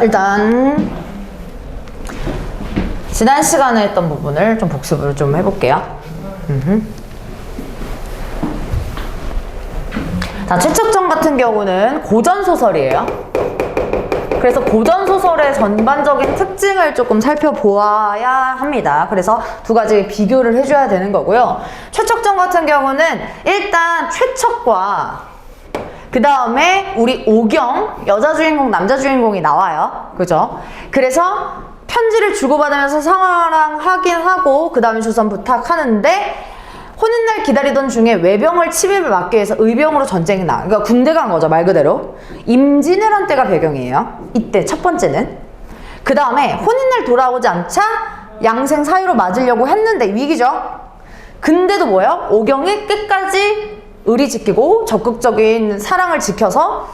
일단 지난 시간에 했던 부분을 좀 복습을 좀 해볼게요. 자, 최측정 같은 경우는 고전소설이에요. 그래서 고전소설의 전반적인 특징을 조금 살펴보아야 합니다. 그래서 두 가지 비교를 해줘야 되는 거고요. 최측정 같은 경우는 일단 최척과 그 다음에 우리 오경, 여자 주인공, 남자 주인공이 나와요. 그죠? 그래서 편지를 주고받으면서 사랑하긴 하고 그 다음에 조선 부탁하는데 혼인날 기다리던 중에 외병을 침입을 막기 위해서 의병으로 전쟁이 나. 그러니까 군대 간 거죠, 말 그대로. 임진왜란 때가 배경이에요. 이때 첫 번째는. 그 다음에 혼인날 돌아오지 않자 양생 사유로 맞으려고 했는데 위기죠. 근데도 뭐예요? 오경이 끝까지 의리 지키고 적극적인 사랑을 지켜서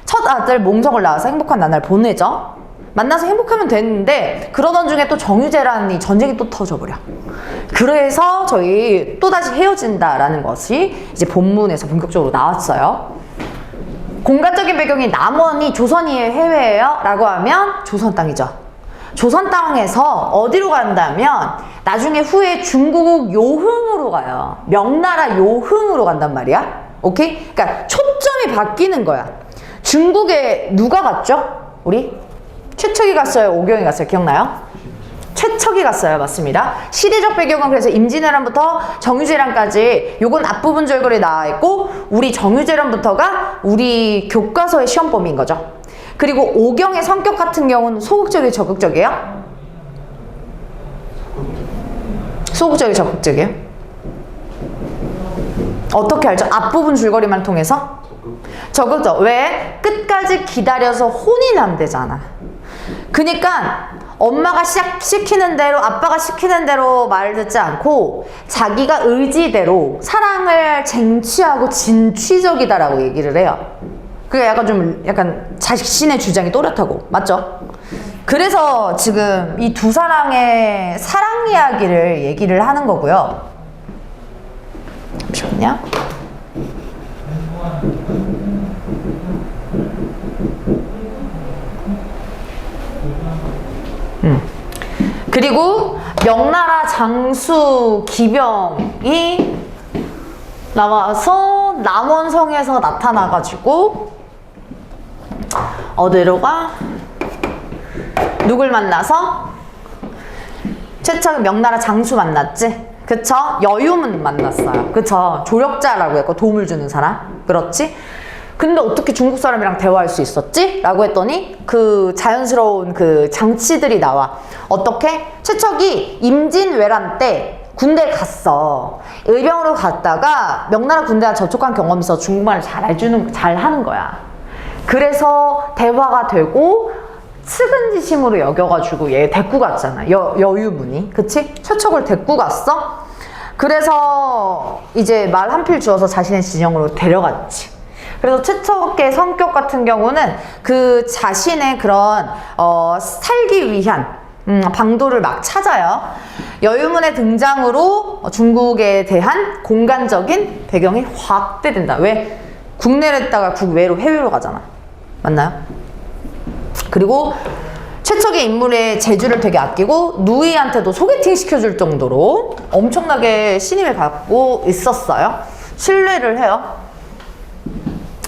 첫 아들 몽성을 낳아서 행복한 나날 보내죠. 만나서 행복하면 되는데 그러던 중에 또 정유재라는 전쟁이 또 터져버려. 그래서 저희 또다시 헤어진다라는 것이 이제 본문에서 본격적으로 나왔어요. 공간적인 배경이 남원이 조선이에요, 해외예요? 라고 하면 조선 땅이죠. 조선 땅에서 어디로 간다면 나중에 후에 중국 요흥으로 가요. 명나라 요흥으로 간단 말이야. 오케이? 그러니까 초점이 바뀌는 거야. 중국에 누가 갔죠? 우리? 최척이 갔어요? 오경이 갔어요? 기억나요? 최척이 갔어요. 맞습니다. 시대적 배경은 그래서 임진왜란부터 정유재란까지 요건 앞부분 줄거리에 나와 있고 우리 정유재란부터가 우리 교과서의 시험 범위인 거죠. 그리고 오경의 성격 같은 경우는 소극적이에요? 적극적이에요? 소극적이에요? 적극적이에요? 어떻게 알죠? 앞부분 줄거리만 통해서? 적극적. 왜? 끝까지 기다려서 혼이 난대잖아. 그니까 엄마가 시키는 대로 아빠가 시키는 대로 말 듣지 않고 자기가 의지대로 사랑을 쟁취하고 진취적이다라고 얘기를 해요. 그게 약간 자신의 주장이 또렷하고 맞죠? 그래서 지금 이 두 사랑의 사랑 이야기를 얘기를 하는 거고요. 잠시만요. 그리고 명나라 장수 기병이 나와서 남원성에서 나타나가지고 어디로 가? 누굴 만나서? 최척은 명나라 장수 만났지? 그쵸? 여유문 만났어요. 그쵸? 조력자라고 했고 도움을 주는 사람. 그렇지? 근데 어떻게 중국 사람이랑 대화할 수 있었지? 라고 했더니 그 자연스러운 그 장치들이 나와. 어떻게? 최척이 임진왜란 때 군대 갔어. 의병으로 갔다가 명나라 군대가 접촉한 경험이 있어 중국말을 잘 하는 거야. 그래서 대화가 되고 측은지심으로 여겨가지고 얘 데리고 갔잖아. 여유문이. 그치? 최척을 데리고 갔어. 그래서 이제 말 한 필 주어서 자신의 진영으로 데려갔지. 그래서 최척의 성격 같은 경우는 그 자신의 그런 살기 위한 방도를 막 찾아요. 여유문의 등장으로 중국에 대한 공간적인 배경이 확대된다. 왜? 국내를 했다가 국외로 해외로 가잖아. 맞나요? 그리고 최척의 인물의 재주를 되게 아끼고 누이한테도 소개팅 시켜줄 정도로 엄청나게 신임을 갖고 있었어요. 신뢰를 해요.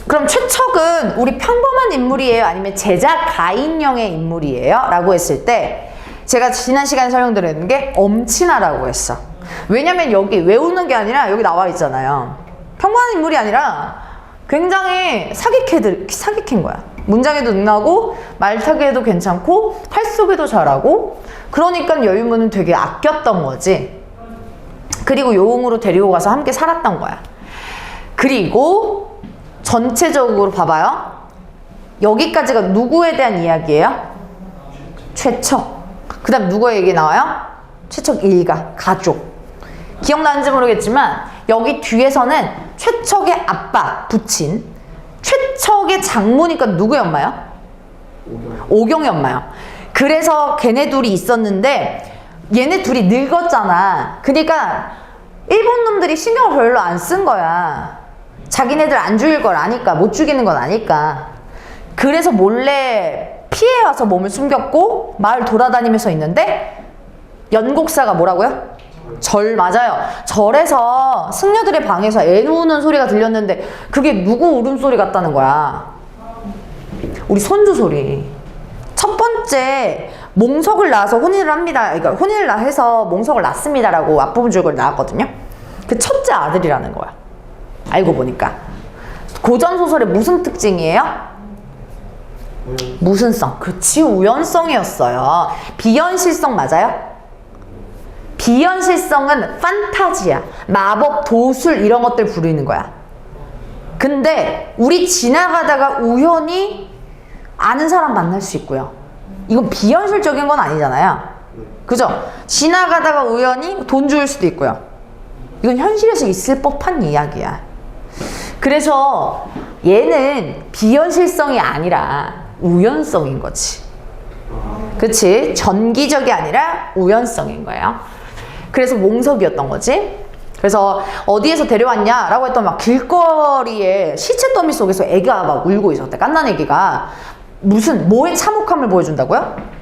그럼 최척은 우리 평범한 인물이에요? 아니면 제자 가인형의 인물이에요? 라고 했을 때 제가 지난 시간에 설명드렸는 게 엄친아라고 했어. 왜냐면 여기 외우는 게 아니라 여기 나와 있잖아요. 평범한 인물이 아니라 굉장히 사기캐인 거야. 문장에도 능하고 말타기에도 괜찮고 탈속에도 잘하고 그러니까 여유문은 되게 아꼈던 거지. 그리고 요흥으로 데리고 가서 함께 살았던 거야. 그리고 전체적으로 봐봐요. 여기까지가 누구에 대한 이야기예요? 최척. 그 다음 누구의 얘기 나와요? 최척 일가, 가족. 기억나는지 모르겠지만 여기 뒤에서는 최척의 아빠, 부친, 최척의 장모니까 누구의 엄마요? 오경의 엄마요. 그래서 걔네 둘이 있었는데 얘네 둘이 늙었잖아. 그러니까 일본 놈들이 신경을 별로 안 쓴 거야. 자기네들 안 죽일 걸 아니까, 못 죽이는 건 아니까. 그래서 몰래 피해 와서 몸을 숨겼고 마을 돌아다니면서 있는데 연곡사가 뭐라고요? 절, 맞아요. 절에서 승려들의 방에서 애 우는 소리가 들렸는데 그게 누구 울음소리 같다는 거야? 우리 손주 소리. 첫 번째 몽석을 낳아서 혼인을 합니다. 그러니까 혼인을 해서 몽석을 낳습니다라고 앞부분 줄거리 나왔거든요. 그 첫째 아들이라는 거야. 알고 보니까. 고전 소설의 무슨 특징이에요? 무슨성. 그치, 우연성이었어요. 비현실성 맞아요? 비현실성은 판타지야. 마법, 도술 이런 것들 부르는 거야. 근데 우리 지나가다가 우연히 아는 사람 만날 수 있고요. 이건 비현실적인 건 아니잖아요. 그죠? 지나가다가 우연히 돈 줄 수도 있고요. 이건 현실에서 있을 법한 이야기야. 그래서 얘는 비현실성이 아니라 우연성인 거지. 그치? 전기적이 아니라 우연성인 거예요. 그래서 몽석이었던 거지. 그래서 어디에서 데려왔냐 라고 했더니 막 길거리에 시체 더미 속에서 애가 막 울고 있었대. 갓난 애기가. 뭐의 참혹함을 보여준다고요?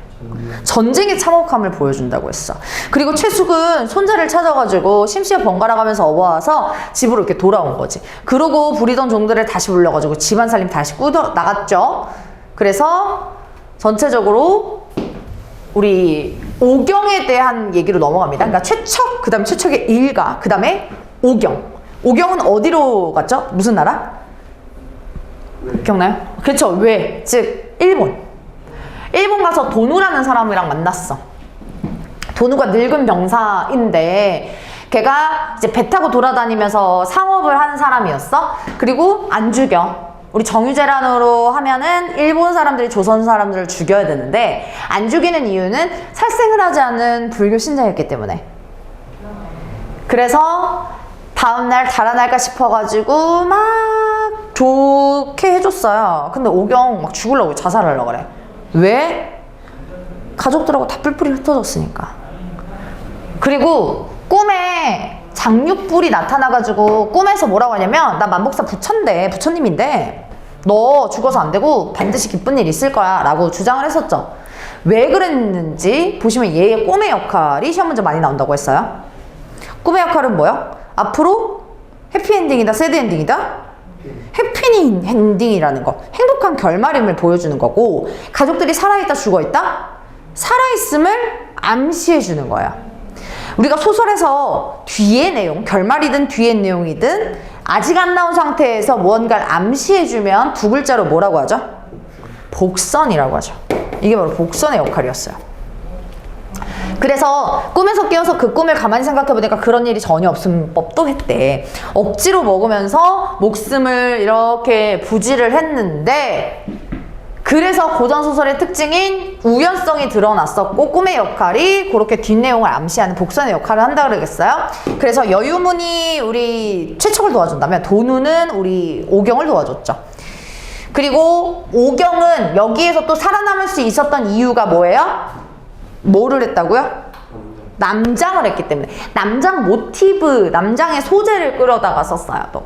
전쟁의 참혹함을 보여준다고 했어. 그리고 최숙은 손자를 찾아가지고 심시에 번갈아 가면서 업어와서 집으로 이렇게 돌아온 거지. 그러고 부리던 종들을 다시 불러가지고 집안 살림 다시 꾸려 나갔죠. 그래서 전체적으로 우리 오경에 대한 얘기로 넘어갑니다. 그러니까 최척, 그 다음에 최척의 일가, 그 다음에 오경. 오경은 어디로 갔죠? 무슨 나라? 기억나요? 그렇죠. 왜? 즉 일본. 일본 가서 도누라는 사람이랑 만났어. 도누가 늙은 병사인데 걔가 이제 배 타고 돌아다니면서 상업을 하는 사람이었어. 그리고 안 죽여. 우리 정유재란으로 하면은 일본 사람들이 조선 사람들을 죽여야 되는데 안 죽이는 이유는 살생을 하지 않은 불교 신자였기 때문에. 그래서 다음날 달아날까 싶어가지고 막 좋게 해줬어요. 근데 오경 막 죽으려고 자살하려고 그래. 왜? 가족들하고 다 뿔뿔이 흩어졌으니까. 그리고 꿈에 장육불이 나타나가지고 꿈에서 뭐라고 하냐면 나 만복사 부처인데 부처님인데 너 죽어서 안 되고 반드시 기쁜 일 있을 거야 라고 주장을 했었죠. 왜 그랬는지 보시면 얘의 꿈의 역할이 시험 문제 많이 나온다고 했어요. 꿈의 역할은 뭐요? 앞으로 해피엔딩이다 새드엔딩이다? 해피엔딩이라는 거, 행복한 결말임을 보여주는 거고, 가족들이 살아있다 죽어있다? 살아있음을 암시해주는 거야. 우리가 소설에서 뒤의 내용, 결말이든 뒤의 내용이든 아직 안 나온 상태에서 무언가를 암시해주면 두 글자로 뭐라고 하죠? 복선이라고 하죠. 이게 바로 복선의 역할이었어요. 그래서 꿈에서 깨어서 그 꿈을 가만히 생각해보니까 그런 일이 전혀 없음 법도 했대. 억지로 먹으면서 목숨을 이렇게 부지를 했는데, 그래서 고전소설의 특징인 우연성이 드러났었고 꿈의 역할이 그렇게 뒷내용을 암시하는 복선의 역할을 한다 그러겠어요. 그래서 여유문이 우리 최척을 도와준다면 도누는 우리 오경을 도와줬죠. 그리고 오경은 여기에서 또 살아남을 수 있었던 이유가 뭐예요? 뭐를 했다고요? 남장을 했기 때문에. 남장 모티브, 남장의 소재를 끌어다가 썼어요. 또.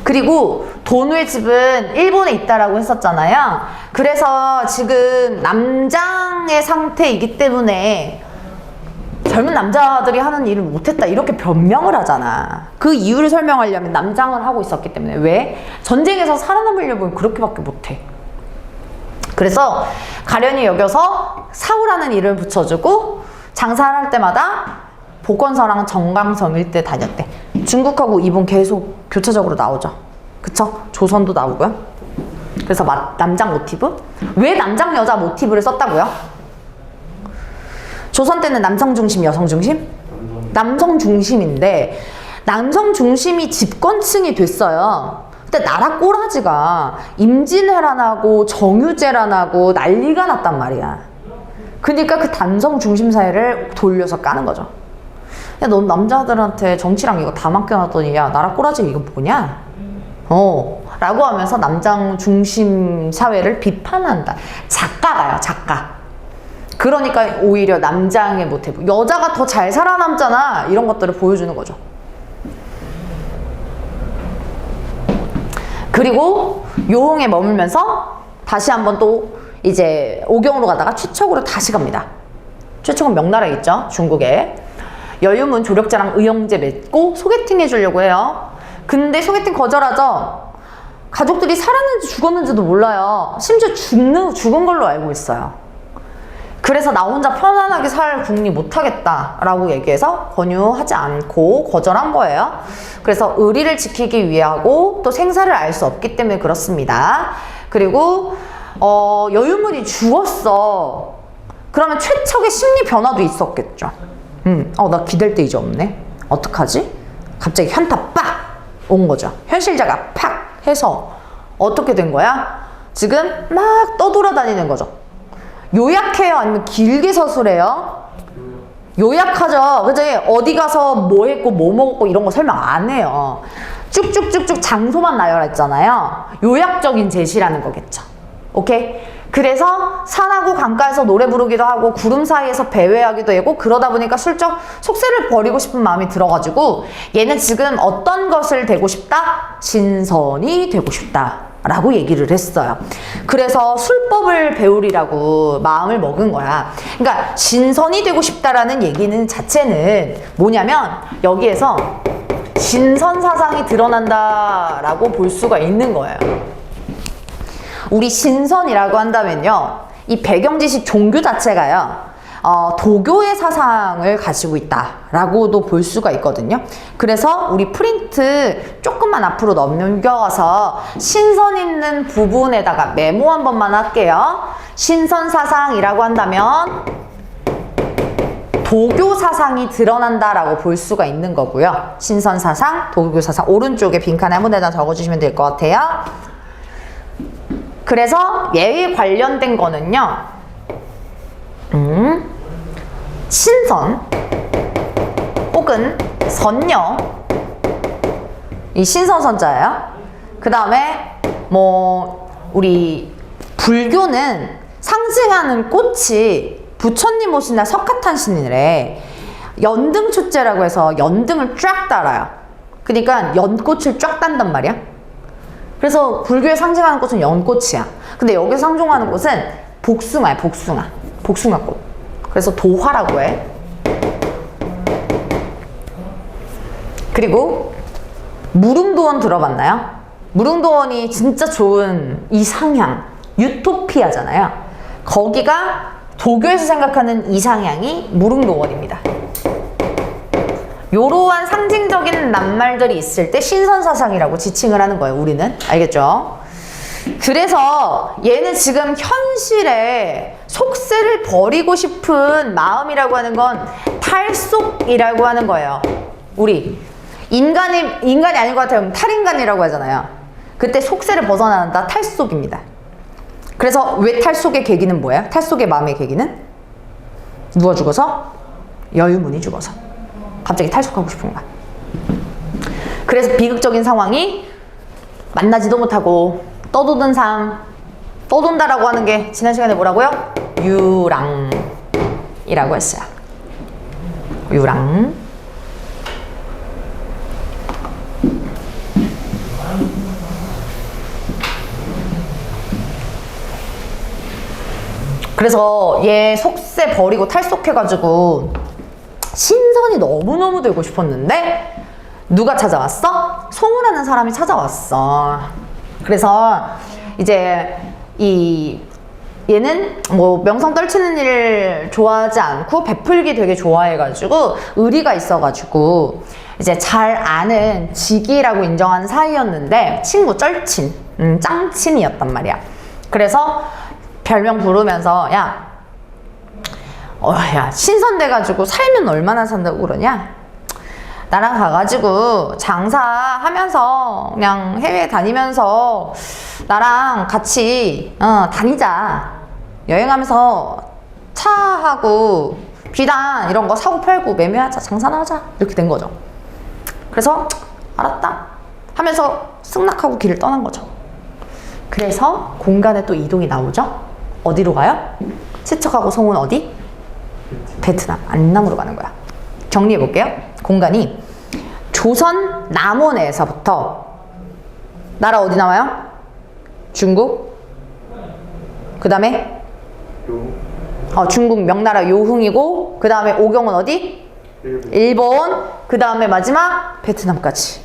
그리고 도누의 집은 일본에 있다라고 했었잖아요. 그래서 지금 남장의 상태이기 때문에 젊은 남자들이 하는 일을 못했다 이렇게 변명을 하잖아. 그 이유를 설명하려면 남장을 하고 있었기 때문에. 왜? 전쟁에서 살아남으려면 그렇게밖에 못해. 그래서 가련이 여겨서 사우라는 이름을 붙여주고 장사를 할 때마다 복건서랑 정강성 일대 다녔대. 중국하고 일본 계속 교차적으로 나오죠. 그쵸? 조선도 나오고요. 그래서 남장 모티브? 왜 남장 여자 모티브를 썼다고요? 조선 때는 남성 중심, 여성 중심? 남성 중심인데 남성 중심이 집권층이 됐어요. 그때 나라 꼬라지가 임진왜란하고 정유재란하고 난리가 났단 말이야. 그러니까 그 남성 중심 사회를 돌려서 까는 거죠. 야, 넌 남자들한테 정치랑 이거 다 맡겨놨더니 야, 나라 꼬라지 이거 뭐냐? 라고 하면서 남장 중심 사회를 비판한다. 작가가요, 작가. 그러니까 오히려 남장의 모티브, 여자가 더 잘 살아남잖아, 이런 것들을 보여주는 거죠. 그리고 요홍에 머물면서 다시 한번 또 이제 오경으로 가다가 최척으로 다시 갑니다. 최척은 명나라에 있죠, 중국에. 여유문 조력자랑 의형제 맺고 소개팅 해주려고 해요. 근데 소개팅 거절하죠. 가족들이 살았는지 죽었는지도 몰라요. 심지어 죽은 걸로 알고 있어요. 그래서 나 혼자 편안하게 살 궁리 못하겠다라고 얘기해서 권유하지 않고 거절한 거예요. 그래서 의리를 지키기 위하고 또 생사를 알 수 없기 때문에 그렇습니다. 그리고 여유문이 죽었어. 그러면 최척의 심리 변화도 있었겠죠. 나 기댈 데 이제 없네. 어떡하지? 갑자기 현타 빡! 온 거죠. 현실자가 팍! 해서 어떻게 된 거야? 지금 막 떠돌아다니는 거죠. 요약해요? 아니면 길게 서술해요? 요약하죠. 그치? 어디 가서 뭐 했고 뭐 먹었고 이런 거 설명 안 해요. 쭉쭉쭉쭉 장소만 나열했잖아요. 요약적인 제시라는 거겠죠. 오케이? 그래서 산하고 강가에서 노래 부르기도 하고 구름 사이에서 배회하기도 하고 그러다 보니까 슬쩍 속세를 버리고 싶은 마음이 들어가지고 얘는 지금 어떤 것을 되고 싶다? 신선이 되고 싶다 라고 얘기를 했어요. 그래서 술법을 배우리라고 마음을 먹은 거야. 그러니까 신선이 되고 싶다라는 얘기는 자체는 뭐냐면 여기에서 신선사상이 드러난다라고 볼 수가 있는 거예요. 우리 신선이라고 한다면요, 이 배경지식 종교 자체가요, 도교의 사상을 가지고 있다라고도 볼 수가 있거든요. 그래서 우리 프린트 조금만 앞으로 넘겨가서 신선 있는 부분에다가 메모 한 번만 할게요. 신선 사상이라고 한다면 도교 사상이 드러난다라고 볼 수가 있는 거고요. 신선 사상, 도교 사상 오른쪽에 빈칸에 한 군데다 적어주시면 될 것 같아요. 그래서 얘에 관련된 거는요, 신선 혹은 선녀, 이 신선선자예요. 그 다음에 뭐 우리 불교는 상징하는 꽃이 부처님 오신 날 석가탄신일에 연등축제라고 해서 연등을 쫙 달아요. 그러니까 연꽃을 쫙 단단 말이야. 그래서 불교에 상징하는 꽃은 연꽃이야. 근데 여기서 상징하는 꽃은 복숭아야, 복숭아꽃. 그래서 도화라고 해. 그리고 무릉도원 들어봤나요? 무릉도원이 진짜 좋은 이상향, 유토피아잖아요. 거기가 도교에서 생각하는 이상향이 무릉도원입니다. 요러한 상징적인 낱말들이 있을 때 신선사상이라고 지칭을 하는 거예요, 우리는. 알겠죠? 그래서 얘는 지금 현실에 속세를 버리고 싶은 마음이라고 하는 건 탈속이라고 하는 거예요. 우리 인간이 아닌 것 같아요. 탈인간이라고 하잖아요. 그때 속세를 벗어난다, 탈속입니다. 그래서 왜 탈속의 계기는 뭐예요? 탈속의 마음의 계기는 누가 죽어서? 여유문이 죽어서 갑자기 탈속하고 싶은 거야. 그래서 비극적인 상황이 만나지도 못하고 떠도는 삶, 떠돈다라고 하는 게 지난 시간에 뭐라고요? 유랑이라고 했어요. 유랑. 그래서 얘 속세 버리고 탈속해가지고 신선이 너무너무 되고 싶었는데 누가 찾아왔어? 송우라는 사람이 찾아왔어. 그래서 이제 얘는 뭐 명성 떨치는 일 좋아하지 않고 베풀기 되게 좋아해가지고 의리가 있어가지고 이제 잘 아는 직이라고 인정하는 사이였는데 친구 쩔친, 짱친이었단 말이야. 그래서 별명 부르면서 야 신선돼가지고 살면 얼마나 산다고 그러냐? 나랑 가가지고 장사하면서 그냥 해외 다니면서 나랑 같이 다니자. 여행하면서 차하고 비단 이런 거 사고 팔고 매매하자, 장사나 하자, 이렇게 된 거죠. 그래서 알았다 하면서 승낙하고 길을 떠난 거죠. 그래서 공간에 또 이동이 나오죠. 어디로 가요? 최척하고 송은 어디? 베트남, 안남으로 가는 거야. 정리해 볼게요. 공간이 조선 남원에서부터 나라 어디 나와요? 중국, 그 다음에 중국 명나라 요흥이고, 그 다음에 오경은 어디? 일본. 그 다음에 마지막 베트남까지.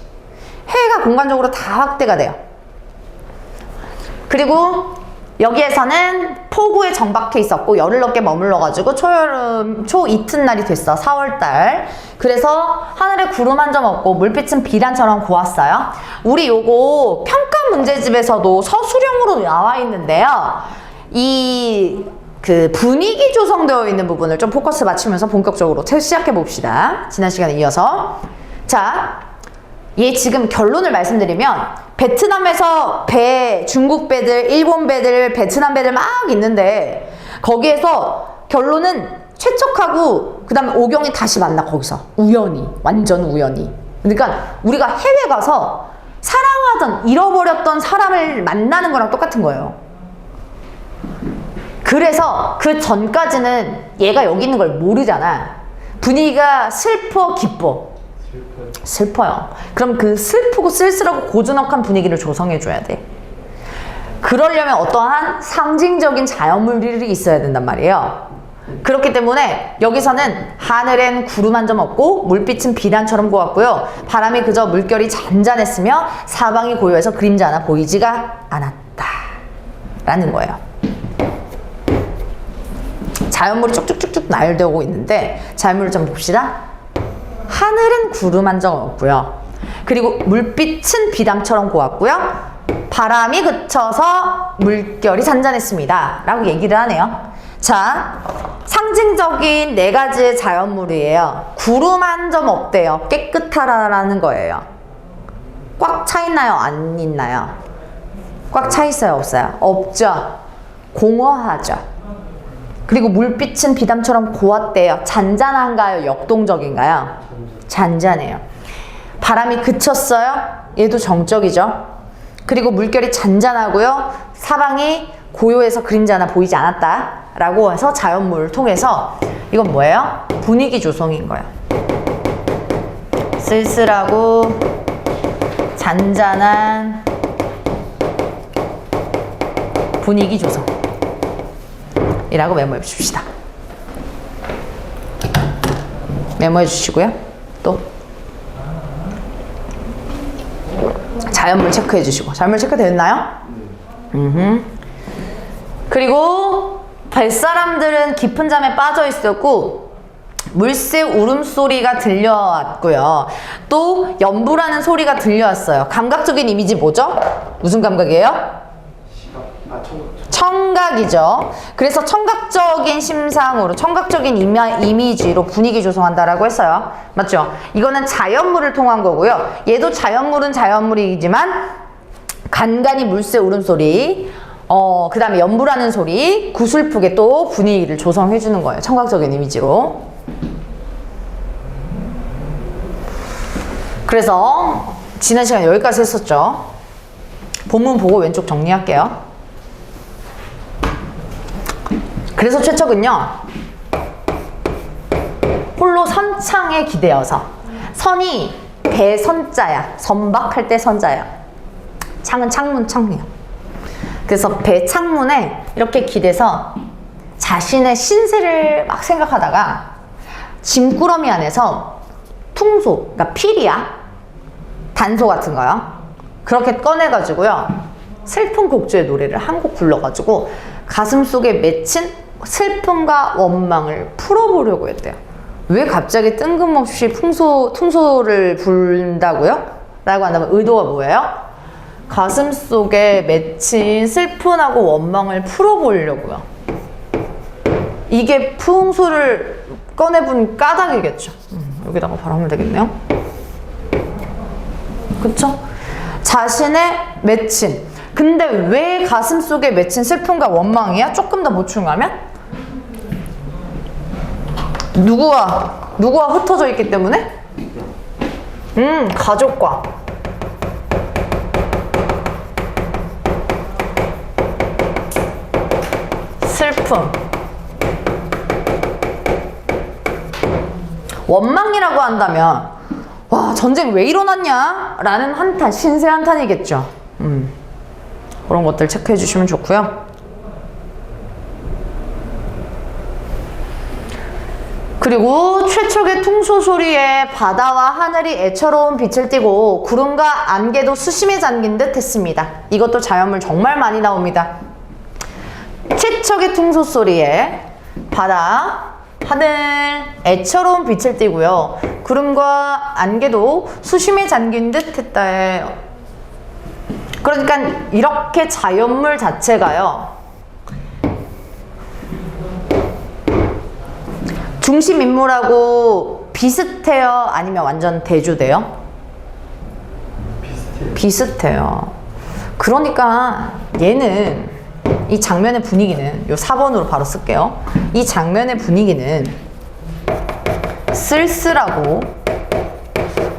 해외가 공간적으로 다 확대가 돼요. 그리고 여기에서는 폭우에 정박해 있었고 열흘 넘게 머물러가지고 초여름 초 이튿날이 됐어. 4월달. 그래서 하늘에 구름 한 점 없고 물빛은 비단처럼 고왔어요. 우리 요거 평가 문제집에서도 서술형으로 나와 있는데요. 이 그 분위기 조성되어 있는 부분을 좀 포커스 맞추면서 본격적으로 시작해 봅시다. 지난 시간에 이어서. 자, 얘 지금 결론을 말씀드리면 베트남에서 배, 중국 배들, 일본 배들, 베트남 배들 막 있는데 거기에서 결론은 최척하고 그 다음에 오경이 다시 만나. 거기서 우연히, 완전 우연히. 그러니까 우리가 해외 가서 사랑하던, 잃어버렸던 사람을 만나는 거랑 똑같은 거예요. 그래서 그 전까지는 얘가 여기 있는 걸 모르잖아. 분위기가 슬퍼, 기뻐? 슬퍼요. 그럼 그 슬프고 쓸쓸하고 고즈넉한 분위기를 조성해줘야 돼. 그러려면 어떠한 상징적인 자연물들이 있어야 된단 말이에요. 그렇기 때문에 여기서는 하늘엔 구름 한 점 없고 물빛은 비단처럼 고왔고요. 바람이 그저 물결이 잔잔했으며 사방이 고요해서 그림자 하나 보이지가 않았다 라는 거예요. 자연물이 쭉쭉쭉쭉 나열되고 있는데 자연물을 좀 봅시다. 하늘은 구름 한 점 없고요. 그리고 물빛은 비담처럼 고왔고요. 바람이 그쳐서 물결이 잔잔했습니다 라고 얘기를 하네요. 자, 상징적인 4가지의 자연물이에요. 구름 한 점 없대요. 깨끗하라는 거예요. 꽉 차 있나요? 안 있나요? 꽉 차 있어요? 없어요? 없죠. 공허하죠. 그리고 물빛은 비담처럼 고왔대요. 잔잔한가요? 역동적인가요? 잔잔해요. 바람이 그쳤어요? 얘도 정적이죠. 그리고 물결이 잔잔하고요. 사방이 고요해서 그림자 하나 보이지 않았다 라고 해서 자연물을 통해서 이건 뭐예요? 분위기 조성인 거예요. 쓸쓸하고 잔잔한 분위기 조성 이라고 메모해 주십시다. 메모해 주시고요. 또 자연물 체크해 주시고. 자연물 체크되었나요? 그리고 뱃사람들은 깊은 잠에 빠져 있었고 물새 울음소리가 들려왔고요. 또 연부라는 소리가 들려왔어요. 감각적인 이미지 뭐죠? 무슨 감각이에요? 청각이죠. 그래서 청각적인 심상으로, 청각적인 이미지로 분위기 조성한다라고 했어요. 맞죠? 이거는 자연물을 통한 거고요. 얘도 자연물은 자연물이지만 간간히 물새 울음소리, 그 다음에 연부라는 소리, 구슬프게 또 분위기를 조성해주는 거예요. 청각적인 이미지로. 그래서 지난 시간에 여기까지 했었죠. 본문 보고 왼쪽 정리할게요. 그래서 최척은요, 홀로 선창에 기대어서, 선이 배선자야. 선박할 때 선자야. 창은 창문 창이야. 그래서 배 창문에 이렇게 기대서 자신의 신세를 막 생각하다가 짐꾸러미 안에서 퉁소, 그러니까 필이야. 단소 같은 거요. 그렇게 꺼내가지고요, 슬픈 곡조의 노래를 한 곡 불러가지고 가슴 속에 맺힌 슬픔과 원망을 풀어보려고 했대요. 왜 갑자기 뜬금없이 퉁소를 부른다고요? 라고 한다면 의도가 뭐예요? 가슴 속에 맺힌 슬픔하고 원망을 풀어보려고요. 이게 퉁소를 꺼내본 까닭이겠죠. 여기다가 바로 하면 되겠네요. 그쵸? 자신의 맺힌, 근데 왜 가슴 속에 맺힌 슬픔과 원망이야? 조금 더 보충하면 누구와 흩어져 있기 때문에? 가족과. 슬픔. 원망이라고 한다면, 와, 전쟁 왜 일어났냐? 라는 한탄, 신세 한탄이겠죠. 그런 것들 체크해 주시면 좋고요. 그리고 최초의 퉁소 소리에 바다와 하늘이 애처로운 빛을 띠고 구름과 안개도 수심에 잠긴 듯 했습니다. 이것도 자연물 정말 많이 나옵니다. 최초의 퉁소 소리에 바다, 하늘, 애처로운 빛을 띠고요. 구름과 안개도 수심에 잠긴 듯 했다예요. 그러니까 이렇게 자연물 자체가요. 중심 인물하고 비슷해요? 아니면 완전 대조돼요? 비슷해요. 그러니까 얘는 이 장면의 분위기는 요 4번으로 바로 쓸게요. 이 장면의 분위기는 쓸쓸하고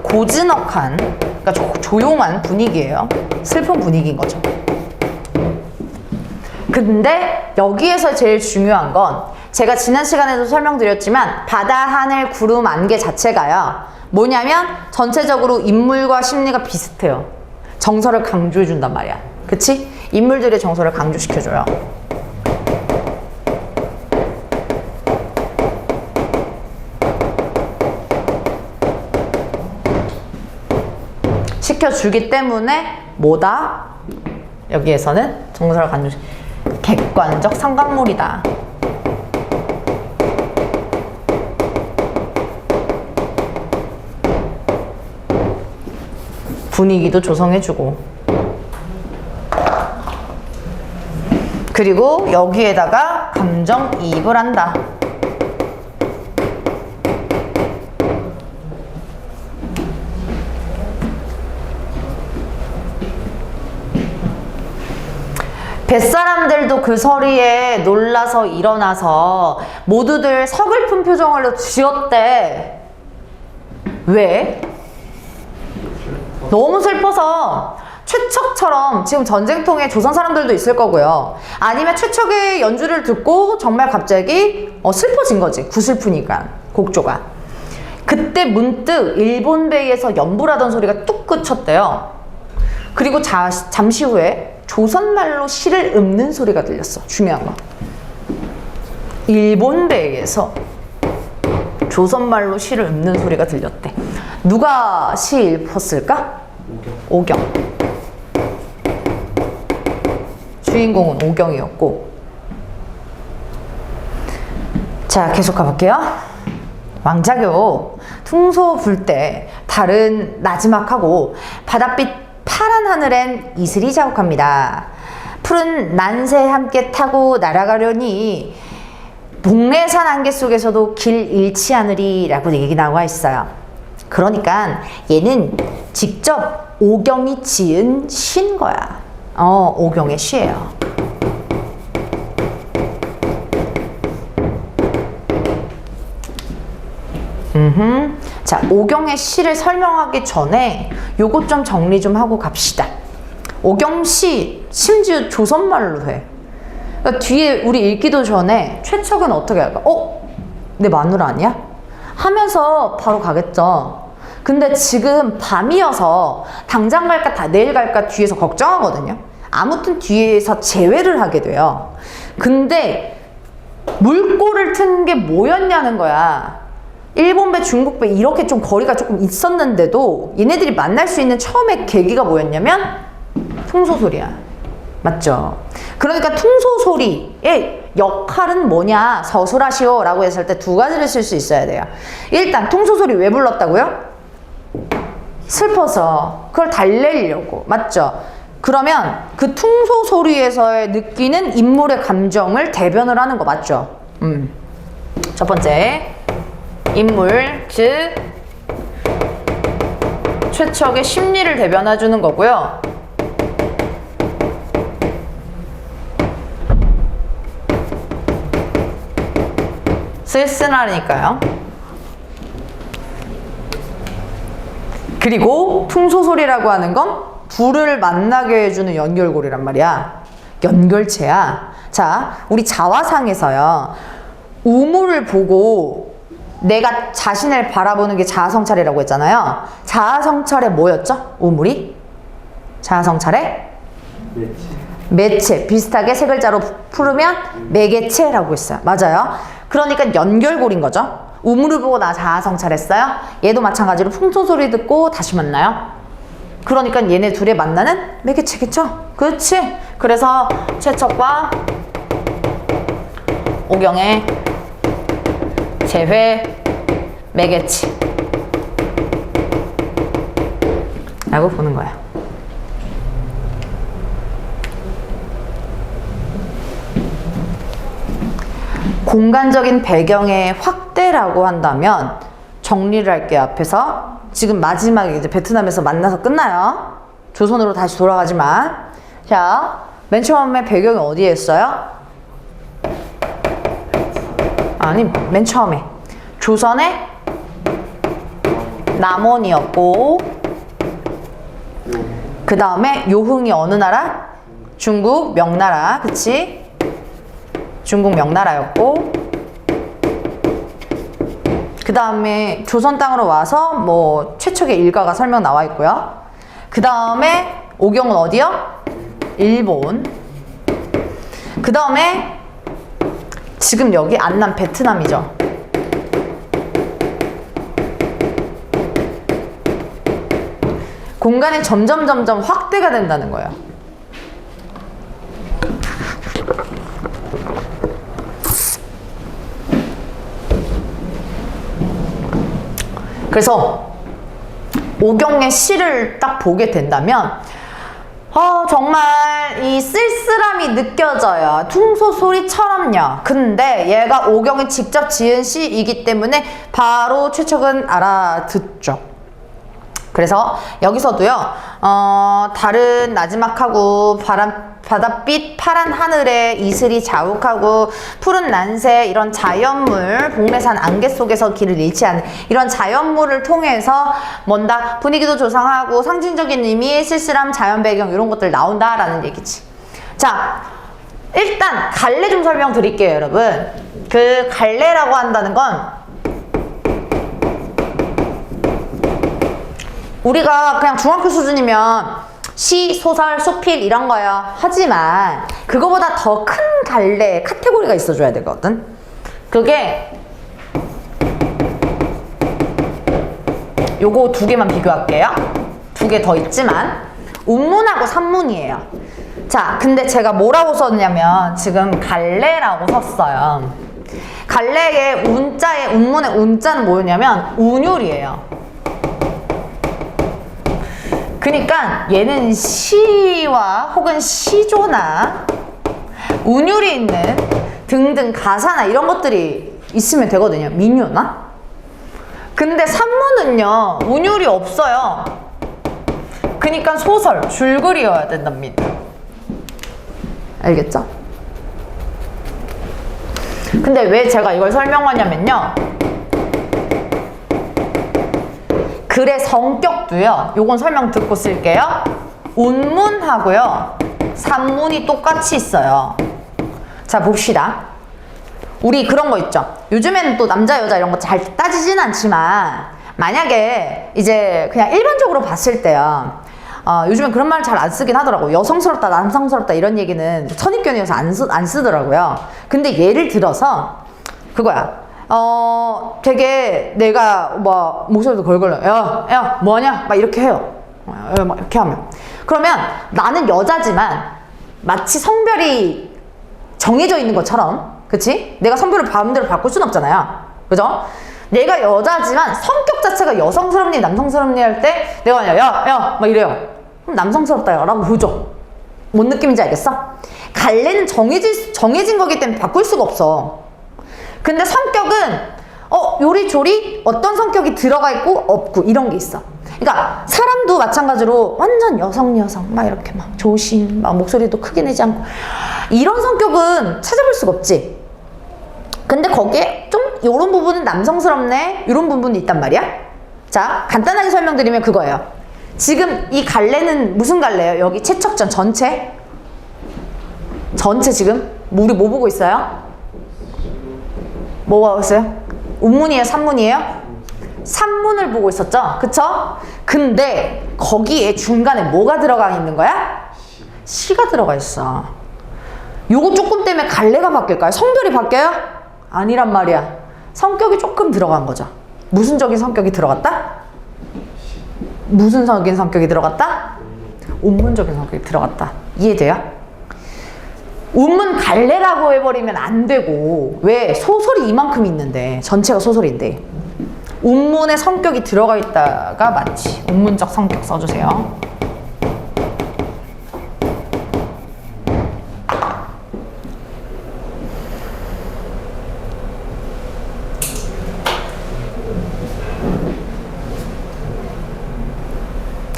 고즈넉한, 그러니까 조용한 분위기예요. 슬픈 분위기인 거죠. 근데 여기에서 제일 중요한 건 제가 지난 시간에도 설명드렸지만 바다, 하늘, 구름, 안개 자체가요. 뭐냐면 전체적으로 인물과 심리가 비슷해요. 정서를 강조해준단 말이야. 그치? 인물들의 정서를 강조시켜줘요. 시켜주기 때문에 뭐다? 여기에서는 정서를 강조시켜 객관적 상관물이다. 분위기도 조성해주고 그리고 여기에다가 감정이입을 한다. 뱃사람들도 그 소리에 놀라서 일어나서 모두들 서글픈 표정을 지었대. 왜? 너무 슬퍼서 최척처럼 지금 전쟁통에 조선 사람들도 있을 거고요. 아니면 최척의 연주를 듣고 정말 갑자기 슬퍼진 거지. 구슬프니까 곡조가. 그때 문득 일본 배에서 연불하던 소리가 뚝 그쳤대요. 그리고 잠시 후에 조선말로 시를 읊는 소리가 들렸어. 중요한 거. 일본 배에서 조선말로 시를 읊는 소리가 들렸대. 누가 시 읊었을까? 오경. 주인공은 오경이었고. 자, 계속 가볼게요. 왕자교 퉁소 불 때 달은 나지막하고 바닷빛 파란 하늘엔 이슬이 자욱합니다. 푸른 난새 함께 타고 날아가려니 복례산 안개 속에서도 길 잃지 않으리라고 얘기 나와 있어요. 그러니까 얘는 직접 오경이 지은 시인 거야. 오경의 시예요. 자, 오경의 시를 설명하기 전에 요것 좀 정리 좀 하고 갑시다. 오경 시 심지어 조선말로 해. 그러니까 뒤에 우리 읽기도 전에 최척은 어떻게 할까? 내 마누라 아니야? 하면서 바로 가겠죠. 근데 지금 밤이어서 당장 갈까 내일 갈까 뒤에서 걱정하거든요. 아무튼 뒤에서 제외를 하게 돼요. 근데 물꼬를 튼 게 뭐였냐는 거야. 일본 배, 중국 배 이렇게 좀 거리가 조금 있었는데도 얘네들이 만날 수 있는 처음에 계기가 뭐였냐면 퉁소소리야. 맞죠? 그러니까 퉁소소리의 역할은 뭐냐? 서술하시오 라고 했을 때 두 가지를 쓸 수 있어야 돼요. 일단 퉁소소리 왜 불렀다고요? 슬퍼서 그걸 달래려고. 맞죠? 그러면 그 퉁소소리에서의 느끼는 인물의 감정을 대변을 하는 거 맞죠? 첫 번째 인물, 즉 최척의 심리를 대변해주는 거고요. 쓸쓸하니까요. 그리고 퉁소소리라고 하는 건 불을 만나게 해주는 연결고리란 말이야. 연결체야. 자, 우리 자화상에서요. 우물을 보고 내가 자신을 바라보는 게 자아성찰이라고 했잖아요. 자아성찰에 뭐였죠? 우물이? 자아성찰에? 매체. 비슷하게 세 글자로 풀으면 매개체라고 했어요. 맞아요. 그러니까 연결고리인 거죠. 우물을 보고 나 자아성찰했어요. 얘도 마찬가지로 풍소소리 듣고 다시 만나요. 그러니까 얘네 둘이 만나는 매개체겠죠. 그렇지? 그래서 최척과 오경의 재회 매개체 라고 보는 거예요. 공간적인 배경의 확대라고 한다면 정리를 할게요. 앞에서 지금 마지막에 이제 베트남에서 만나서 끝나요. 조선으로 다시 돌아가지만 자, 맨 처음에 배경이 어디에 있어요? 아니, 맨 처음에 조선의 남원이었고 그 다음에 요흥이 어느 나라? 중국 명나라. 그치? 중국 명나라였고 그 다음에 조선 땅으로 와서 뭐 최척의 일가가 설명 나와 있고요. 그 다음에 오경은 어디요? 일본. 그 다음에 지금 여기 안남 베트남이죠. 공간이 점점 확대가 된다는 거예요. 그래서 오경의 시를 딱 보게 된다면 정말 이 쓸쓸함이 느껴져요. 퉁소소리처럼요. 근데 얘가 오경이 직접 지은 시이기 때문에 바로 최척은 알아듣죠. 그래서 여기서도요, 달은 나지막하고 바닷빛 파란 하늘에 이슬이 자욱하고 푸른 난새 이런 자연물, 복례산 안개 속에서 길을 잃지 않는 이런 자연물을 통해서 뭔가 분위기도 조성하고 상징적인 의미, 쓸쓸함, 자연 배경 이런 것들 나온다라는 얘기지. 자, 일단 갈래 좀 설명드릴게요, 여러분. 그 갈래라고 한다는 건 우리가 그냥 중학교 수준이면 시, 소설, 수필 이런 거요. 하지만 그거보다 더 큰 갈래 카테고리가 있어줘야 되거든. 그게 요거 두 개만 비교할게요. 두 개 더 있지만 운문하고 산문이에요. 자, 근데 제가 뭐라고 썼냐면 지금 갈래라고 썼어요. 갈래의 운자의 운문의 운자는 뭐였냐면 운율이에요. 그러니까 얘는 시와 혹은 시조나 운율이 있는 등등 가사나 이런 것들이 있으면 되거든요. 민요나. 근데 산문은요 운율이 없어요. 그러니까 소설, 줄거리여야 된답니다. 알겠죠? 근데 왜 제가 이걸 설명하냐면요, 글의 성격도요, 요건 설명 듣고 쓸게요. 운문하고요 산문이 똑같이 있어요. 자, 봅시다. 우리 그런 거 있죠. 요즘에는 또 남자 여자 이런 거 잘 따지진 않지만 만약에 이제 그냥 일반적으로 봤을 때요, 요즘엔 그런 말 잘 안 쓰긴 하더라고요. 여성스럽다, 남성스럽다 이런 얘기는 선입견이어서 안 쓰더라고요. 근데 예를 들어서 그거야. 되게 내가 뭐 목소리도 걸걸요. 야, 뭐하냐? 막 이렇게 해요. 막 이렇게 하면. 그러면 나는 여자지만 마치 성별이 정해져 있는 것처럼, 그치? 내가 성별을 마음대로 바꿀 순 없잖아요. 그죠? 내가 여자지만 성격 자체가 여성스럽니 남성스럽니 할 때 내가 그냥 야 막 이래요. 그럼 남성스럽다 라고 보죠. 뭔 느낌인지 알겠어? 갈래는 정해진 거기 때문에 바꿀 수가 없어. 근데 성격은 요리조리 어떤 성격이 들어가 있고 없고 이런 게 있어. 그러니까 사람도 마찬가지로 완전 여성 막 이렇게 막 조심, 막 목소리도 크게 내지 않고 이런 성격은 찾아볼 수가 없지. 근데 거기에 좀 요런 부분은 남성스럽네 이런 부분이 있단 말이야. 자, 간단하게 설명드리면 그거예요. 지금 이 갈래는 무슨 갈래예요? 여기 채척전 전체 지금 우리 뭐 보고 있어요? 뭐 보고 있어요? 운문이에요? 산문이에요? 산문을 보고 있었죠? 그쵸? 근데 거기에 중간에 뭐가 들어가 있는 거야? 시가 들어가 있어. 요거 조금 때문에 갈래가 바뀔까요? 성별이 바뀌어요? 아니란 말이야. 성격이 조금 들어간 거죠. 무슨 적인 성격이 들어갔다? 무슨 적인 성격이 들어갔다? 운문적인 성격이 들어갔다. 이해돼요? 운문 갈래라고 해버리면 안 되고, 왜? 소설이 이만큼 있는데, 전체가 소설인데 운문의 성격이 들어가 있다가 맞지. 운문적 성격 써주세요.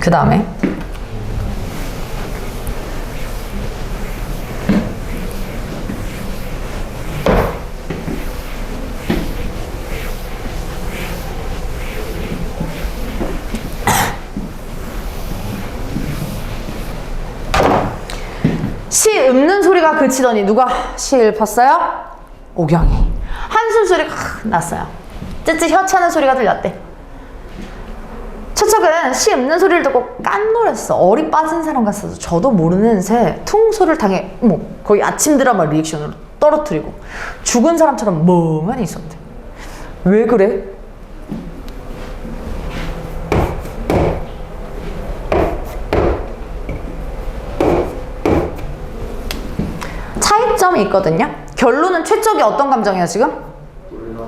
그 다음에 시 읊는 소리가 그치더니 누가 시 읊었어요? 오경이. 한숨 소리가 났어요. 쯔쯔 혀 차는 소리가 들렸대. 최척은 시 읊는 소리를 듣고 깜놀했어. 어리 빠진 사람 같아서 저도 모르는 새 퉁소를 당해 거의 아침 드라마 리액션으로 떨어뜨리고 죽은 사람처럼 멍하니 있었대. 왜 그래? 차이점이 있거든요. 결론은 최적이 어떤 감정이야 지금?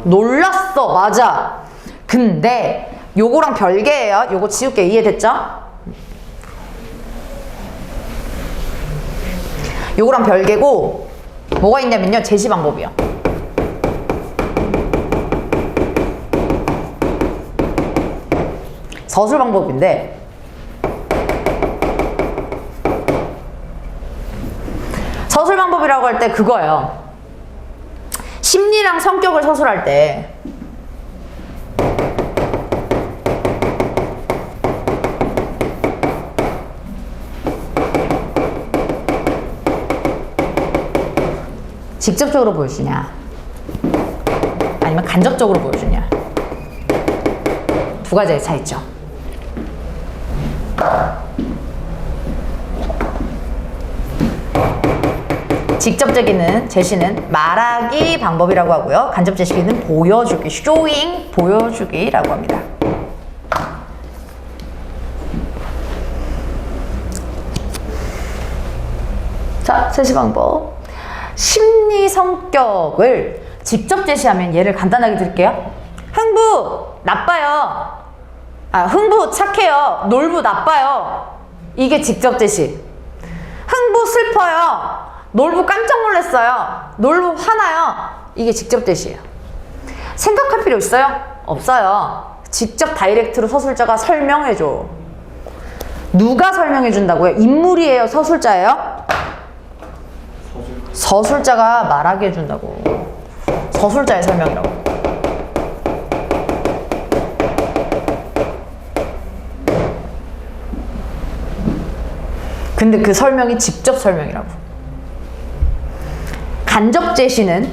놀랐어. 맞아. 근데 요거랑 별개예요. 요거 지울게. 이해됐죠? 요거랑 별개고 뭐가 있냐면요. 제시 방법이요. 서술 방법인데 서술 방법이라고 할 때 그거예요. 심리랑 성격을 서술할 때 직접적으로 보여주냐 아니면 간접적으로 보여주냐, 두 가지의 차이점. 직접적인 제시는 말하기 방법이라고 하고요. 간접 제시는 보여주기, 쇼잉, 보여주기라고 합니다. 자, 제시 방법. 심리 성격을 직접 제시하면 예를 간단하게 드릴게요. 흥부 나빠요. 흥부 착해요. 놀부 나빠요. 이게 직접 제시. 흥부 슬퍼요. 놀부 깜짝 놀랐어요. 놀부 화나요. 이게 직접 제시예요. 생각할 필요 있어요? 없어요. 직접 다이렉트로 서술자가 설명해줘. 누가 설명해준다고요? 인물이에요? 서술자예요? 서술자가 말하게 해준다고. 서술자의 설명이라고. 근데 그 설명이 직접 설명이라고. 간접 제시는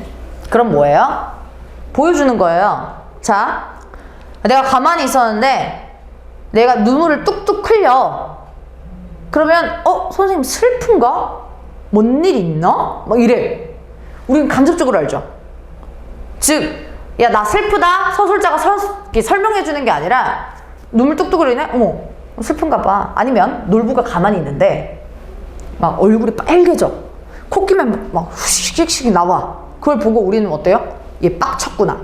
그럼 뭐예요? 보여주는 거예요. 자, 내가 가만히 있었는데 내가 눈물을 뚝뚝 흘려. 그러면 선생님 슬픈가? 뭔 일 있나? 막 이래. 우린 간접적으로 알죠. 즉, 야 나 슬프다. 서술자가 설명해 주는 게 아니라 눈물 뚝뚝 흘리네? 어머 슬픈가 봐. 아니면 놀부가 가만히 있는데 막 얼굴이 빨개져. 콧김에 막 휙휙 나와. 그걸 보고 우리는 어때요? 얘 빡쳤구나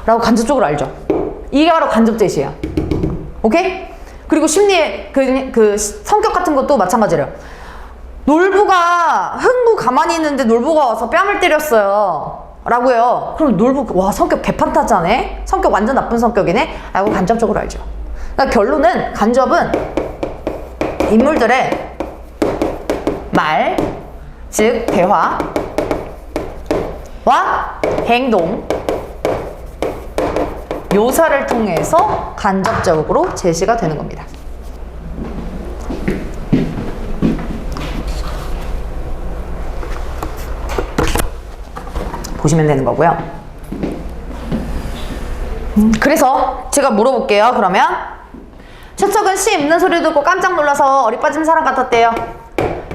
라고 간접적으로 알죠. 이게 바로 간접 제시야. 오케이? 그리고 심리의 그 성격 같은 것도 마찬가지래요. 놀부가 흥부 가만히 있는데 놀부가 와서 뺨을 때렸어요 라고요. 그럼 놀부 와 성격 개판타자네? 성격 완전 나쁜 성격이네? 라고 간접적으로 알죠. 그러니까 결론은 간접은 인물들의 말, 즉 대화와 행동, 묘사를 통해서 간접적으로 제시가 되는 겁니다. 보시면 되는 거고요. 그래서 제가 물어볼게요. 그러면 최척은 시 읊는 소리 듣고 깜짝 놀라서 어리 빠진 사람 같았대요.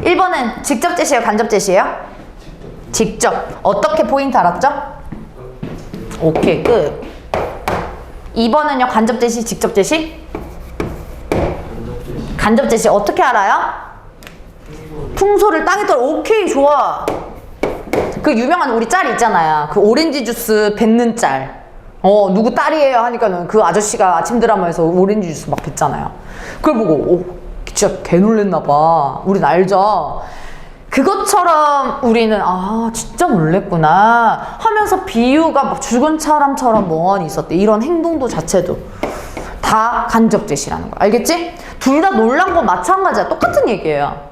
1번은 직접 제시예요? 간접 제시예요? 직접. 어떻게 포인트 알았죠? 오케이, 끝. 2번은요, 간접 제시, 직접 제시? 간접 제시 어떻게 알아요? 풍소를 땅에 떨어. 오케이, 좋아. 그 유명한 우리 짤 있잖아요. 그 오렌지 주스 뱉는 짤. 누구 딸이에요 하니까는 그 아저씨가 아침 드라마에서 오렌지 주스 막 뱉잖아요. 그걸 보고 진짜 개 놀랬나봐. 우린 알죠. 그것처럼 우리는 진짜 놀랬구나 하면서 비유가 막 죽은 사람처럼 멍하니 있었대. 이런 행동도 자체도 다 간접 제시라는 거야. 알겠지? 둘 다 놀란 건 마찬가지야. 똑같은 얘기예요.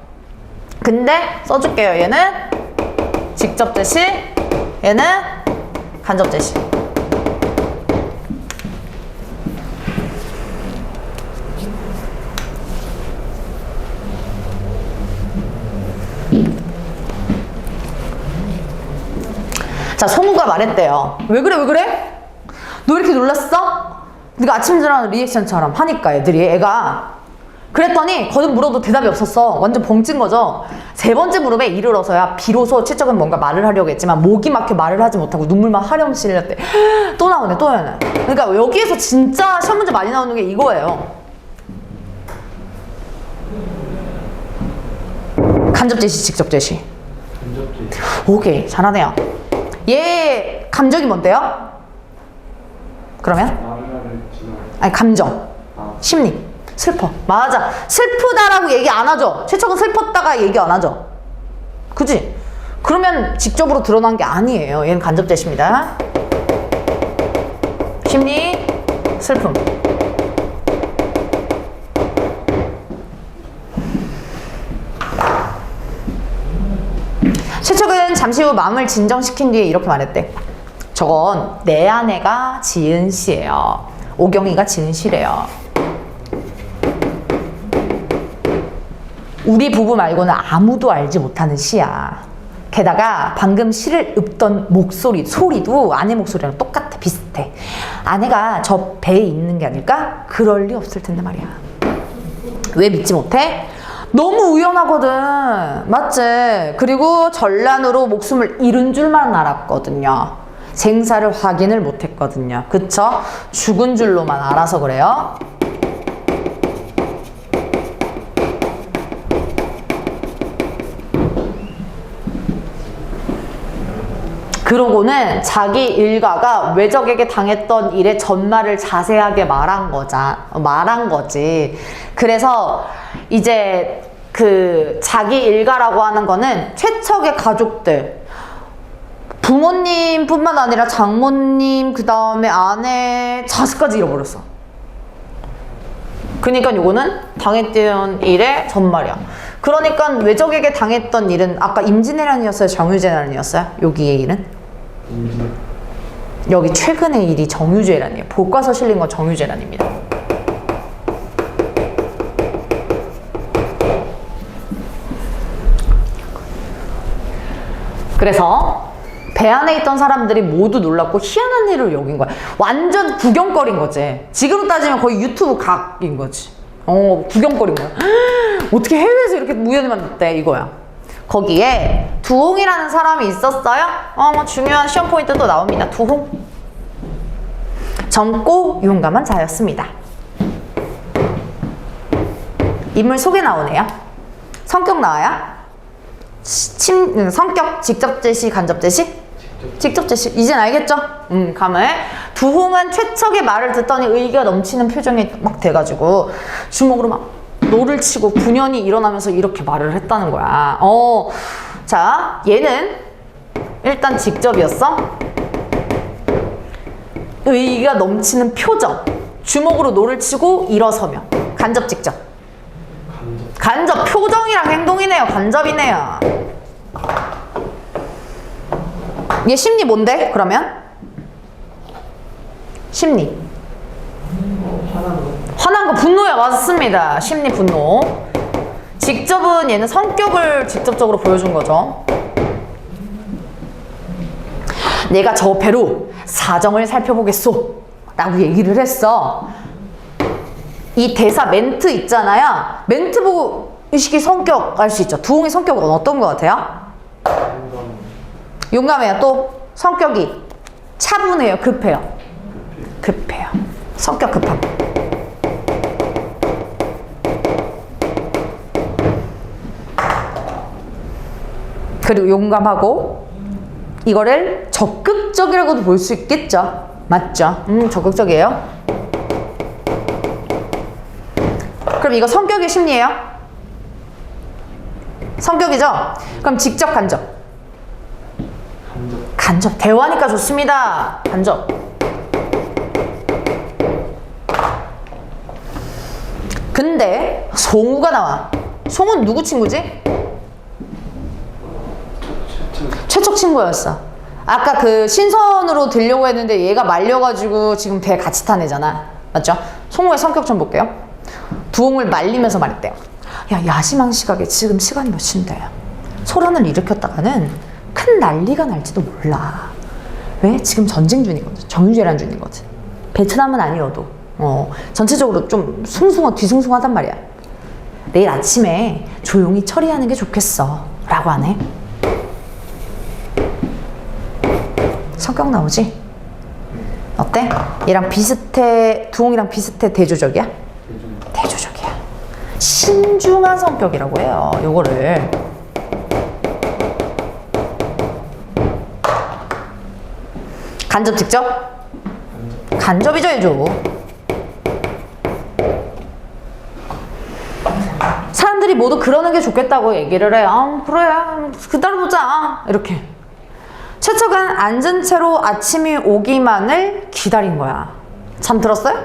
근데 써줄게요. 얘는 직접 제시, 얘는 간접 제시. 자, 송우가 말했대요. 왜 그래, 왜 그래? 너 이렇게 놀랐어? 네가 아침 드라마 리액션처럼 하니까 애가 그랬더니 거듭 물어도 대답이 없었어. 완전 벙찐 거죠. 세 번째 무릎에 이르러서야 비로소 최적은 뭔가 말을 하려고 했지만 목이 막혀 말을 하지 못하고 눈물만 하렴시 흘렸대. 또 나오네, 또 나오네. 그러니까 여기에서 진짜 시험 문제 많이 나오는 게 이거예요. 간접 제시, 직접 제시. 간접 제시. 오케이, 잘하네요. 얘 감정이 뭔데요? 그러면? 아니, 감정. 심리. 슬퍼. 맞아. 슬프다라고 얘기 안 하죠. 최척은 슬펐다가 얘기 안 하죠. 그지? 그러면 직접으로 드러난 게 아니에요. 얘는 간접 제시입니다. 심리, 슬픔. 최척은 잠시 후 마음을 진정시킨 뒤에 이렇게 말했대. 저건 내 아내가 지은 시예요. 오경이가 지은 시래요. 우리 부부 말고는 아무도 알지 못하는 시야. 게다가 방금 시를 읊던 소리도 아내 목소리랑 똑같아, 비슷해. 아내가 저 배에 있는 게 아닐까? 그럴 리 없을 텐데 말이야. 왜 믿지 못해? 너무 우연하거든. 맞지? 그리고 전란으로 목숨을 잃은 줄만 알았거든요. 생사를 확인을 못했거든요. 그쵸? 죽은 줄로만 알아서 그래요. 그러고는 자기 일가가 외적에게 당했던 일의 전말을 자세하게 말한 거지. 그래서 이제 그 자기 일가라고 하는 거는 최척의 가족들, 부모님뿐만 아니라 장모님, 그 다음에 아내, 자식까지 잃어버렸어. 그러니까 요거는 당했던 일의 전말이야. 그러니까 외적에게 당했던 일은 아까 임진왜란이었어요? 정유재란이었어요? 여기의 일은? 여기 최근의 일이 정유재란이에요. 교과서 실린 건 정유재란입니다. 그래서 배 안에 있던 사람들이 모두 놀랐고 희한한 일을 여긴 거야. 완전 구경거리인 거지. 지금 따지면 거의 유튜브 각인 거지. 구경거리인 거야. 어떻게 해외에서 이렇게 우연히 만났대, 이거야. 거기에 두홍이라는 사람이 있었어요. 중요한 시험 포인트 또 나옵니다. 두홍. 젊고 용감한 자였습니다. 인물 소개 나오네요. 성격 나와요? 성격 직접 제시, 간접 제시? 직접 제시. 이젠 알겠죠? 감을. 두홍은 최척의 말을 듣더니 의기가 넘치는 표정이 막 돼가지고 주먹으로 막 노를 치고 분연이 일어나면서 이렇게 말을 했다는 거야. 자, 얘는 일단 직접이었어. 의기가 넘치는 표정. 주먹으로 노를 치고 일어서며. 간접, 직접. 간접. 표정이랑 행동이네요. 간접이네요. 얘 심리 뭔데? 그러면? 심리. 화난 거 분노야. 맞습니다. 심리 분노. 직접은 얘는 성격을 직접적으로 보여준 거죠. 내가 저 배로 사정을 살펴보겠소 라고 얘기를 했어. 이 대사 멘트 있잖아요. 멘트 보고 의식의 성격 알 수 있죠. 두홍의 성격은 어떤 것 같아요? 용감해요. 또 성격이 차분해요, 급해요? 급해요. 성격 급함. 그리고 용감하고, 이거를 적극적이라고도 볼 수 있겠죠. 맞죠? 적극적이에요. 그럼 이거 성격의 심리예요? 성격이죠? 그럼 직접 간접. 간접. 대화니까 좋습니다. 간접. 근데 송우가 나와. 송은 누구 친구지? 최척 친구였어. 아까 그 신선으로 들려고 했는데 얘가 말려가지고 지금 배 같이 탄 애잖아. 맞죠? 송우의 성격 좀 볼게요. 두홍을 말리면서 말했대요. 야, 야심한 시각에 지금 시간이 몇 시인데 소란을 일으켰다가는 큰 난리가 날지도 몰라. 왜? 지금 전쟁 중이거든. 정유재란 중이거든. 베트남은 아니어도 전체적으로 좀 뒤숭숭하단 말이야. 내일 아침에 조용히 처리하는 게 좋겠어 라고 하네. 성격 나오지? 어때? 얘랑 비슷해, 두홍이랑 비슷해, 대조적이야? 대조적이야. 신중한 성격이라고 해요, 요거를. 간접, 직접? 간접이죠, 해줘. 사람들이 모두 그러는 게 좋겠다고 얘기를 해. 그래, 그대로 보자. 이렇게. 최척은 앉은 채로 아침이 오기만을 기다린 거야. 잠 들었어요?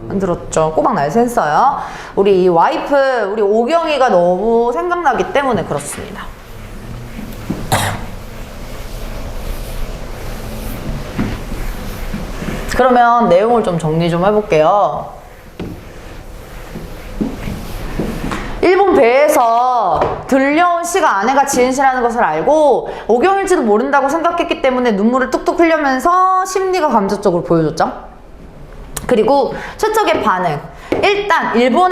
안 들었죠. 꼬박 날새 했어요. 우리 와이프, 우리 오경이가 너무 생각나기 때문에 그렇습니다. 그러면 내용을 좀 정리 좀 해볼게요. 일본 배에서 들려온 시가 아내가 지은 시라는 것을 알고 오경일지도 모른다고 생각했기 때문에 눈물을 뚝뚝 흘리면서 심리가 감정적으로 보여줬죠. 그리고 최척의 반응. 일단 일본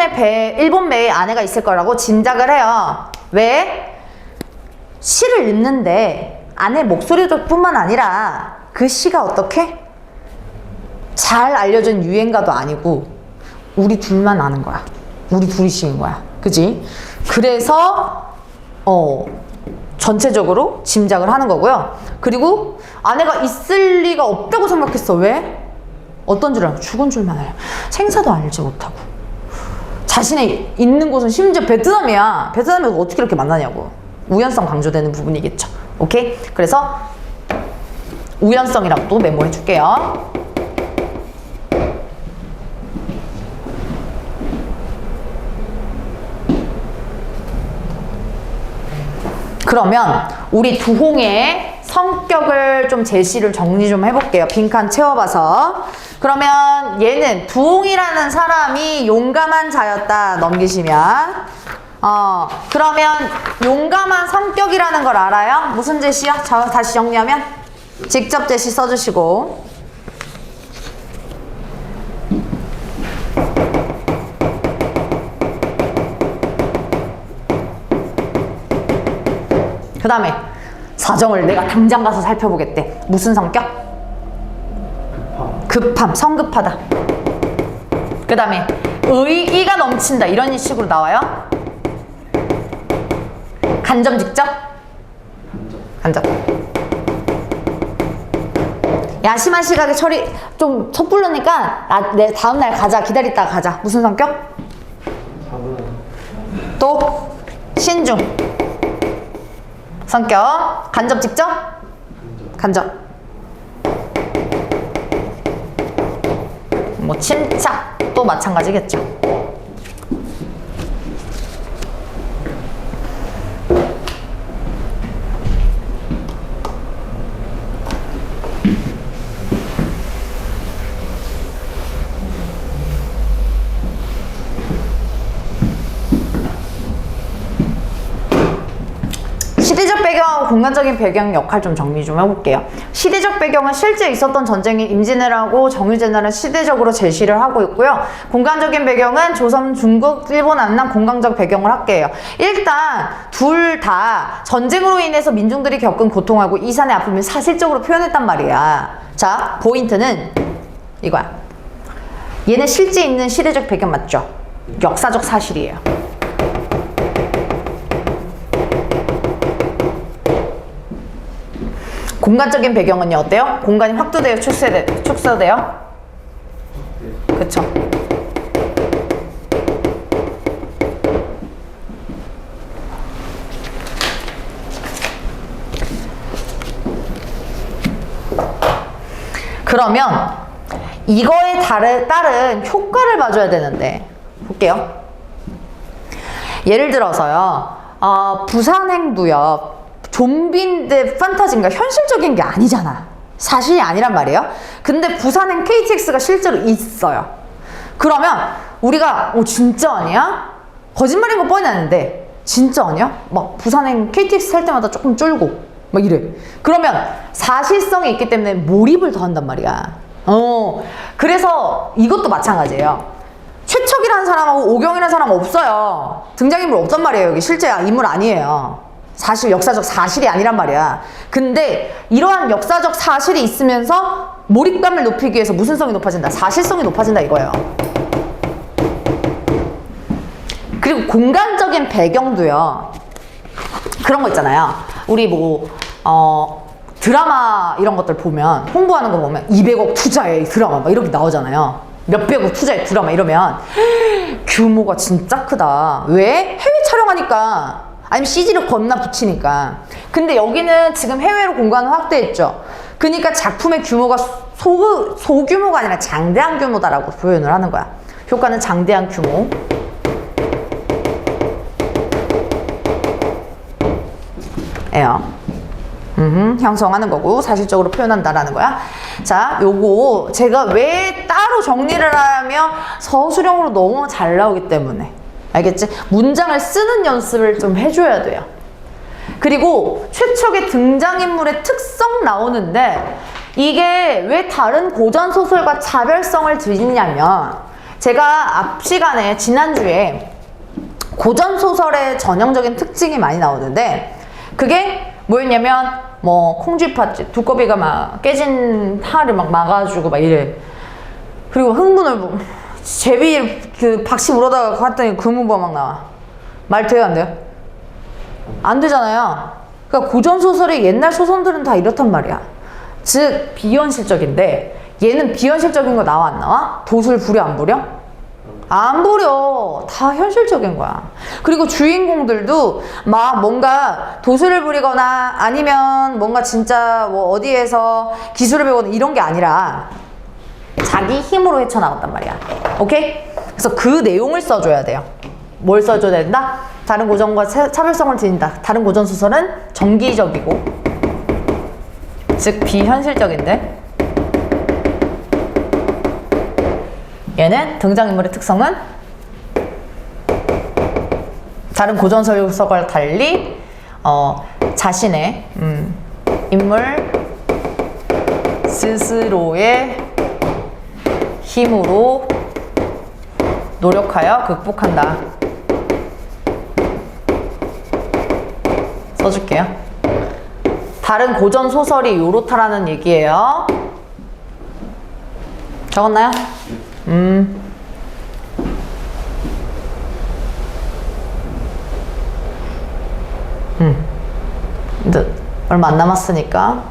배에 아내가 있을 거라고 짐작을 해요. 왜? 시를 읽는데 아내 목소리뿐만 아니라 그 시가 어떻게? 잘 알려진 유행가도 아니고 우리 둘만 아는 거야. 우리 둘이 시인 거야. 그지? 그래서 전체적으로 짐작을 하는 거고요. 그리고 아내가 있을 리가 없다고 생각했어. 왜? 어떤 줄 알고? 죽은 줄만 알아요. 생사도 알지 못하고 자신의 있는 곳은 심지어 베트남이야. 베트남에서 어떻게 이렇게 만나냐고. 우연성 강조되는 부분이겠죠. 오케이? 그래서 우연성이라고 또 메모해 줄게요. 그러면 우리 두홍의 성격을 좀 제시를 정리 좀 해볼게요. 빈칸 채워봐서. 그러면 얘는 두홍이라는 사람이 용감한 자였다 넘기시면 그러면 용감한 성격이라는 걸 알아요? 무슨 제시야? 자, 다시 정리하면 직접 제시 써주시고 그 다음에 사정을 내가 당장 가서 살펴보겠대. 무슨 성격? 급함, 성급하다. 그 다음에 의의가 넘친다. 이런 식으로 나와요. 간접, 직접? 간접. 야심한 시각에 좀 섣불르니까 내 다음날 가자. 기다렸다가 가자. 무슨 성격? 또 신중. 성격. 간접, 직접? 간접. 뭐 침착 또 마찬가지겠죠. 시대적 배경하고 공간적인 배경 역할 좀 정리 좀 해볼게요. 시대적 배경은 실제 있었던 전쟁인 임진왜란하고 정유재나를 시대적으로 제시를 하고 있고요. 공간적인 배경은 조선, 중국, 일본, 남남 공간적 배경을 할게요. 일단 둘 다 전쟁으로 인해서 민중들이 겪은 고통하고 이산의 아픔을 사실적으로 표현했단 말이야. 자, 포인트는 이거야. 얘는 실제 있는 시대적 배경 맞죠? 역사적 사실이에요. 공간적인 배경은요, 어때요? 공간이 확대돼요, 축소돼요? 그쵸? 그러면 이거에 따른 효과를 봐줘야 되는데, 볼게요. 예를 들어서요, 부산행도요, 좀비인데 판타지인가 현실적인 게 아니잖아. 사실이 아니란 말이에요. 근데 부산행 KTX가 실제로 있어요. 그러면 우리가 진짜 아니야? 거짓말인 거 뻔히 아는데 진짜 아니야? 막 부산행 KTX 탈 때마다 조금 쫄고 막 이래. 그러면 사실성이 있기 때문에 몰입을 더 한단 말이야. 그래서 이것도 마찬가지예요. 최척이라는 사람하고 오경이라는 사람 없어요. 등장인물 없단 말이에요. 여기 실제 인물 아니에요. 사실 역사적 사실이 아니란 말이야. 근데 이러한 역사적 사실이 있으면서 몰입감을 높이기 위해서 무슨 성이 높아진다? 사실성이 높아진다 이거예요. 그리고 공간적인 배경도요. 그런 거 있잖아요. 우리 드라마 이런 것들 보면 홍보하는 거 보면 200억 투자의 드라마 막 이렇게 나오잖아요. 몇백억 투자의 드라마 이러면 규모가 진짜 크다. 왜? 해외 촬영하니까. 아니면 CG를 겁나 붙이니까. 근데 여기는 지금 해외로 공간을 확대했죠. 그러니까 작품의 규모가 소규모가 아니라 장대한 규모다라고 표현을 하는 거야. 효과는 장대한 규모. 예요. 형성하는 거고 사실적으로 표현한다라는 거야. 자, 요거 제가 왜 따로 정리를 하면 서술형으로 너무 잘 나오기 때문에. 알겠지? 문장을 쓰는 연습을 좀 해줘야 돼요. 그리고 최척의 등장인물의 특성 나오는데 이게 왜 다른 고전소설과 차별성을 드리냐면 제가 앞 시간에 지난주에 고전소설의 전형적인 특징이 많이 나오는데 그게 뭐였냐면 콩쥐팥집 두꺼비가 막 깨진 탈을 막 막아주고 막 이래. 그리고 흥분을 제비 박씨 물어다가 갔더니 금은보가 막 나와. 말 돼요 안 돼요? 안 되잖아요. 그러니까 고전소설의 옛날 소설들은 다 이렇단 말이야. 즉 비현실적인데 얘는 비현실적인 거 나와 안 나와? 도술 부려 안 부려? 안 부려. 다 현실적인 거야. 그리고 주인공들도 막 뭔가 도술을 부리거나 아니면 뭔가 진짜 어디에서 기술을 배우거나 이런 게 아니라 자기 힘으로 헤쳐나갔단 말이야. 오케이? 그래서 그 내용을 써줘야 돼요. 뭘 써줘야 된다? 다른 고전과 차별성을 지닌다. 다른 고전 소설은 정기적이고 즉 비현실적인데 얘는 등장인물의 특성은 다른 고전 소설과 달리 자신의 인물 스스로의 힘으로 노력하여 극복한다. 써줄게요. 다른 고전 소설이 요렇다라는 얘기예요. 적었나요? 근데 얼마 안 남았으니까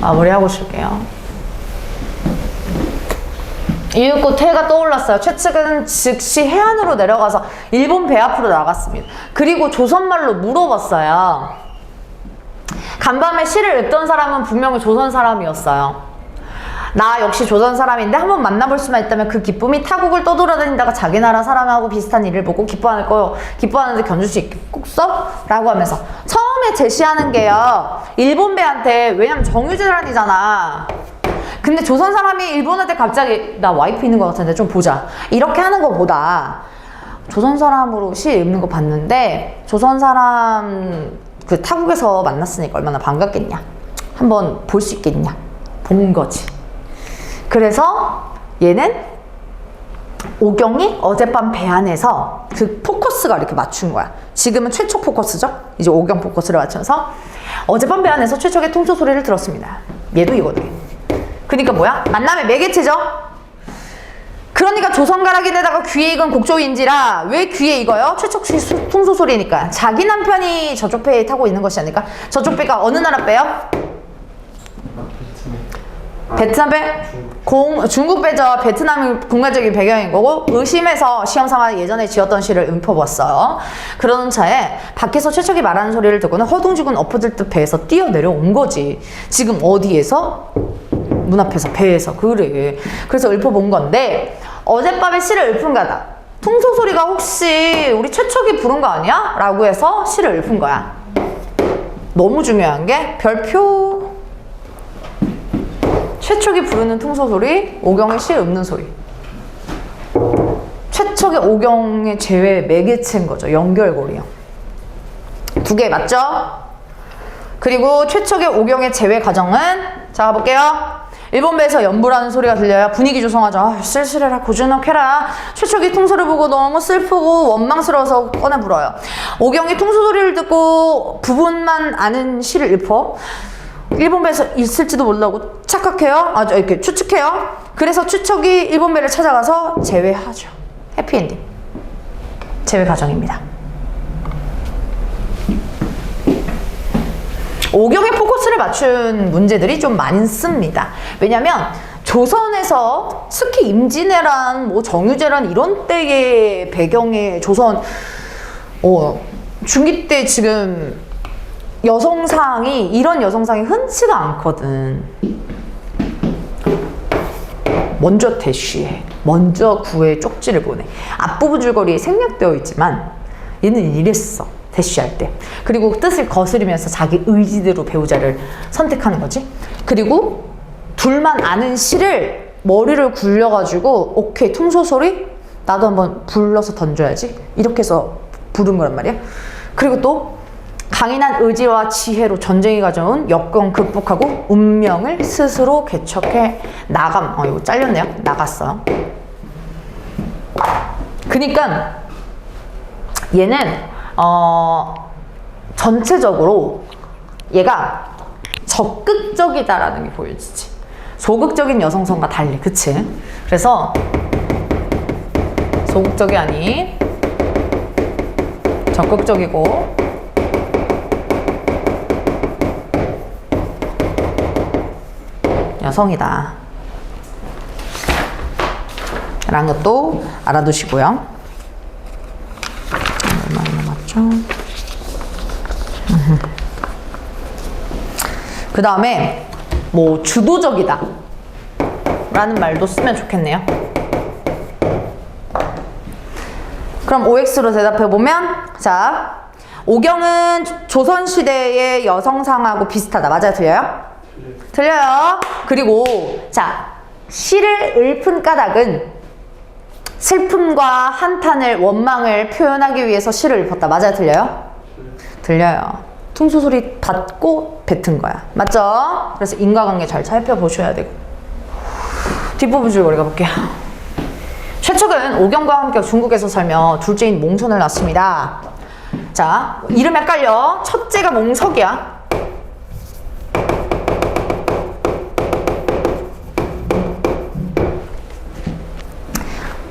마무리하고 쉴게요. 이윽고 태가 떠올랐어요. 최측은 즉시 해안으로 내려가서 일본 배 앞으로 나갔습니다. 그리고 조선말로 물어봤어요. 간밤에 시를 읽던 사람은 분명히 조선 사람이었어요. 나 역시 조선 사람인데 한번 만나볼 수만 있다면 그 기쁨이 타국을 떠돌아다니다가 자기 나라 사람하고 비슷한 일을 보고 기뻐하는데 견줄 수 있겠어? 라고 하면서 처음에 제시하는 게요. 일본 배한테 왜냐면 정유재란이잖아. 근데 조선 사람이 일본한테 갑자기 나 와이프 있는 것 같은데 좀 보자. 이렇게 하는 것보다 조선 사람으로 시 읽는 거 봤는데 조선 사람 그 타국에서 만났으니까 얼마나 반갑겠냐. 한번 볼 수 있겠냐. 본 거지. 그래서 얘는 오경이 어젯밤 배 안에서 그 포커스가 이렇게 맞춘 거야. 지금은 최촉 포커스죠. 이제 오경 포커스를 맞춰서 어젯밤 배 안에서 최촉의 통소 소리를 들었습니다. 얘도 이거네. 그러니까 뭐야? 만남의 매개체죠. 그러니까 조선가락인데다가 귀에 익은 곡조인지라. 왜 귀에 익어요? 최촉 통소 소리니까. 자기 남편이 저쪽 배에 타고 있는 것이 아닐까? 저쪽 배가 어느 나라 배요? 베트남 배? 중국 배죠. 베트남이 국가적인 배경인 거고, 의심해서 시험삼아 예전에 지었던 시를 읊어봤어요. 그러는 차에 밖에서 최척이 말하는 소리를 듣고는 허둥지둥 엎어질 듯 배에서 뛰어내려온 거지. 지금 어디에서? 문 앞에서, 배에서. 그래. 그래서 읊어본 건데, 어젯밤에 시를 읊은 거다. 통소 소리가 혹시 우리 최척이 부른 거 아니야? 라고 해서 시를 읊은 거야. 너무 중요한 게 별표. 최척이 부르는 통소소리, 오경의 시 읊는 소리. 최척의 오경의 제외 매개체인 거죠. 연결고리요. 두 개 맞죠? 그리고 최척의 오경의 제외 과정은 자 가볼게요. 일본 배에서 연부라는 소리가 들려야 분위기 조성하죠. 아, 쓸쓸해라 고즈넉해라. 최척이 통소를 보고 너무 슬프고 원망스러워서 꺼내 불어요. 오경이 통소소리를 듣고 부분만 아는 시를 읊어 일본 배에서 있을지도 모른다고 착각해요. 이렇게 추측해요. 그래서 추척이 일본 배를 찾아가서 제외하죠. 해피엔딩. 제외 과정입니다. 오경의 포커스를 맞춘 문제들이 좀 많습니다. 왜냐면 조선에서 특히 임진왜란, 뭐 정유재란 이런 때의 배경의 조선 중기 때 지금 여성상이 이런 여성상이 흔치가 않거든. 먼저 대쉬해. 먼저 구에 쪽지를 보내. 앞부분 줄거리에 생략되어 있지만 얘는 이랬어. 대쉬할 때. 그리고 뜻을 거스르면서 자기 의지대로 배우자를 선택하는 거지. 그리고 둘만 아는 시를 머리를 굴려가지고 오케이 통소소리? 나도 한번 불러서 던져야지. 이렇게 해서 부른 거란 말이야. 그리고 또 강인한 의지와 지혜로 전쟁이 가져온 역경 극복하고 운명을 스스로 개척해 이거 잘렸네요. 나갔어. 그러니까 얘는 전체적으로 얘가 적극적이다라는 게 보여지지. 소극적인 여성성과 달리, 그치? 그래서 소극적이 아닌 적극적이고 여성이다 라는 것도 알아두시고요. 얼마나 남았죠? 그 다음에 뭐 주도적이다 라는 말도 쓰면 좋겠네요. 그럼 OX로 대답해보면 자, 오경은 조선시대의 여성상하고 비슷하다. 맞아요? 틀려요? 틀려요. 그리고 자, 시를 읊은 까닭은 슬픔과 한탄을, 원망을 표현하기 위해서 시를 읊었다. 맞아요? 틀려요? 틀려요. 통소소리 받고 뱉은 거야. 맞죠? 그래서 인과관계 잘 살펴보셔야 되고. 뒷부분 줄거리 가볼게요. 최척은 오경과 함께 중국에서 살며 둘째인 몽선을 낳습니다. 자, 이름 헷갈려. 첫째가 몽석이야.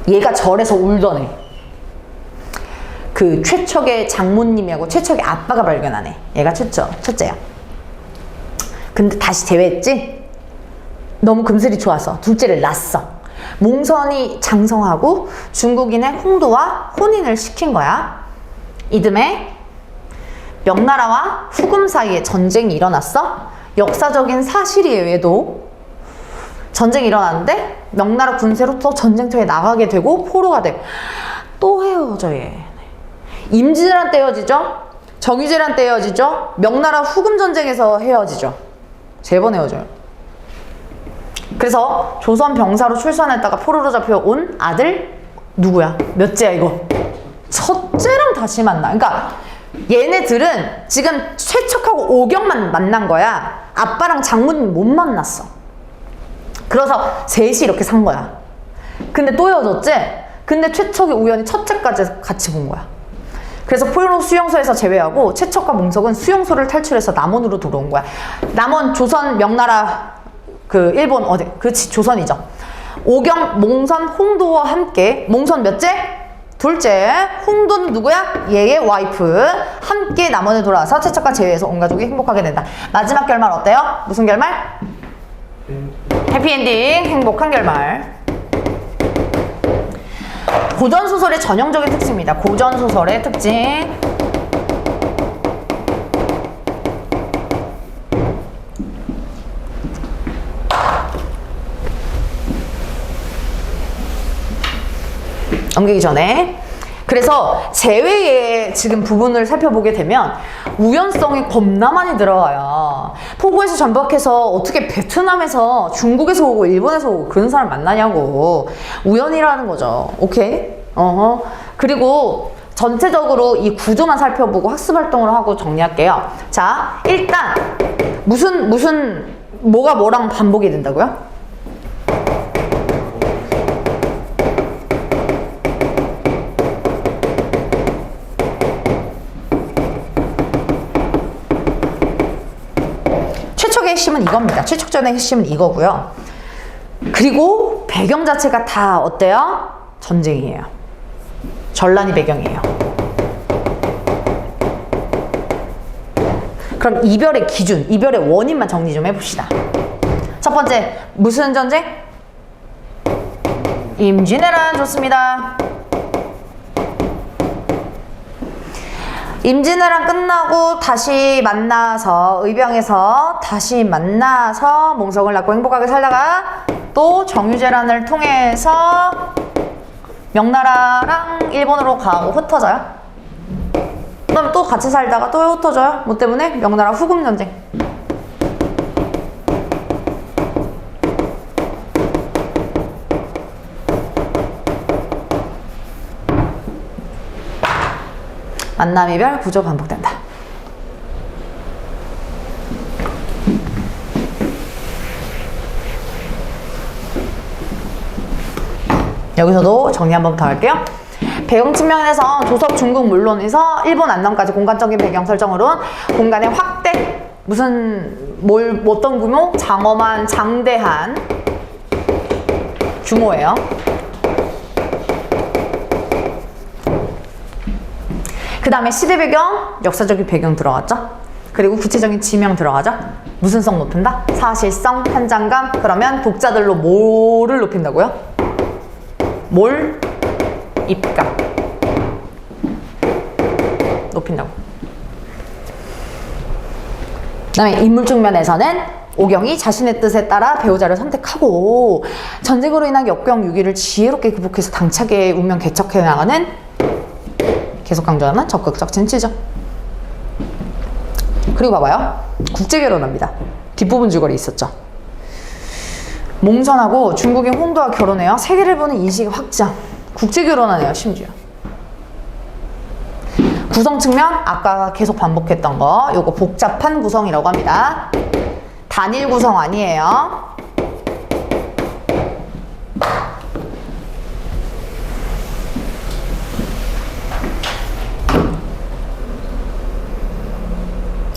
얘가 절에서 울던 애. 그 최척의 장모님이하고 최척의 아빠가 발견하네. 얘가 첫째야. 근데 다시 제외했지? 너무 금슬이 좋아서 둘째를 낳았어. 몽선이 장성하고 중국인의 홍도와 혼인을 시킨 거야. 이듬해 명나라와 후금 사이에 전쟁이 일어났어. 역사적인 사실이에요. 얘도 전쟁이 일어났는데 명나라 군세로 또 전쟁터에 나가게 되고 포로가 되고 또 헤어져. 얘 임진왜란 때 헤어지죠. 정유재란 때 헤어지죠. 명나라 후금 전쟁에서 헤어지죠. 3번 헤어져요. 그래서 조선 병사로 출산했다가 포로로 잡혀온 아들 누구야? 몇째야 이거? 첫째랑 다시 만나. 그러니까 얘네들은 지금 최척하고 오경만 만난 거야. 아빠랑 장모님 못 만났어. 그래서 셋이 이렇게 산 거야. 근데 또 헤어졌지? 근데 최척이 우연히 첫째까지 같이 본 거야. 그래서 포효록 수용소에서 제외하고 최척과 몽석은 수용소를 탈출해서 남원으로 돌아온 거야. 남원, 조선, 명나라, 그 일본 어디? 그치, 조선이죠. 오경, 몽선, 홍도와 함께 몽선 몇째? 둘째. 홍도는 누구야? 얘의 와이프. 함께 남원에 돌아와서 최척과 제외해서 온 가족이 행복하게 된다. 마지막 결말 어때요? 무슨 결말? 해피엔딩, 행복한 결말. 고전소설의 전형적인 특징입니다. 고전소설의 특징. 넘기기 전에. 그래서 제외의 지금 부분을 살펴보게 되면 우연성이 겁나 많이 들어가요. 포구에서 전복해서 어떻게 베트남에서 중국에서 오고 일본에서 오고 그런 사람 만나냐고. 우연이라는 거죠. 오케이? 그리고 전체적으로 이 구조만 살펴보고 학습활동을 하고 정리할게요. 자, 일단 뭐가 뭐랑 반복이 된다고요? 최척의 핵심은 이겁니다. 최척전의 핵심은 이거고요. 그리고 배경 자체가 다 어때요? 전쟁이에요. 전란이 배경이에요. 그럼 이별의 기준, 이별의 원인만 정리 좀 해봅시다. 첫 번째, 무슨 전쟁? 임진왜란. 좋습니다. 임진왜란 끝나고 다시 만나서 의병에서 다시 만나서 몽석을 낳고 행복하게 살다가 또 정유재란을 통해서 명나라랑 일본으로 가고 흩어져요. 그다음에 또 같이 살다가 또 흩어져요. 뭐 때문에? 명나라 후금 전쟁. 만남 이별 구조 반복된다. 여기서도 정리 한번 더 할게요. 배경 측면에서 조석, 중국 물론에서 일본 안남까지 공간적인 배경 설정으로는 공간의 확대, 어떤 규모? 장엄한, 장대한 규모예요. 그 다음에 시대 배경, 역사적인 배경 들어갔죠? 그리고 구체적인 지명 들어가죠? 무슨 성 높인다? 사실성, 현장감. 그러면 독자들로 뭐를 높인다고요? 입감. 높인다고. 그 다음에 인물적 면에서는 오경이 자신의 뜻에 따라 배우자를 선택하고 전쟁으로 인한 역경 위기를 지혜롭게 극복해서 당차게 운명 개척해 나가는, 계속 강조하는 적극적 진취죠. 그리고 봐봐요. 국제결혼합니다. 뒷부분 줄거리 있었죠. 몽선하고 중국인 홍도와 결혼해요. 세계를 보는 인식의 확장. 국제결혼하네요. 심지어. 구성 측면 아까 계속 반복했던 거, 요거 복잡한 구성이라고 합니다. 단일 구성 아니에요.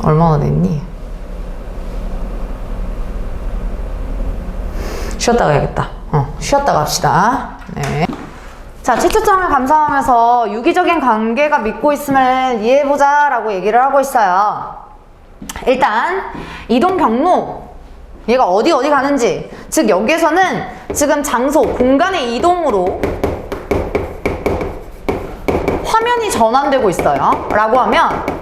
얼마나 됐니? 쉬었다 가야겠다. 쉬었다 갑시다. 네. 자, 최초점을 감상하면서 유기적인 관계가 믿고 있음을 이해해보자 라고 얘기를 하고 있어요. 일단 이동 경로, 얘가 어디 가는지, 즉 여기에서는 지금 장소, 공간의 이동으로 화면이 전환되고 있어요 라고 하면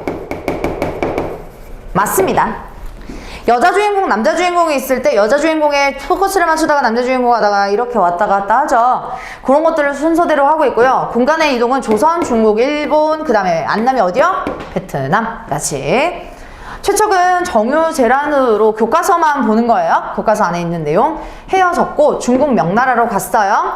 맞습니다. 여자 주인공, 남자 주인공이 있을 때 여자 주인공에 포커스를 맞추다가 남자 주인공 하다가 이렇게 왔다 갔다 하죠. 그런 것들을 순서대로 하고 있고요. 공간의 이동은 조선, 중국, 일본, 그 다음에 안남이 어디요? 베트남 같이. 최척은 정유재란으로 교과서만 보는 거예요. 교과서 안에 있는 내용. 헤어졌고 중국 명나라로 갔어요.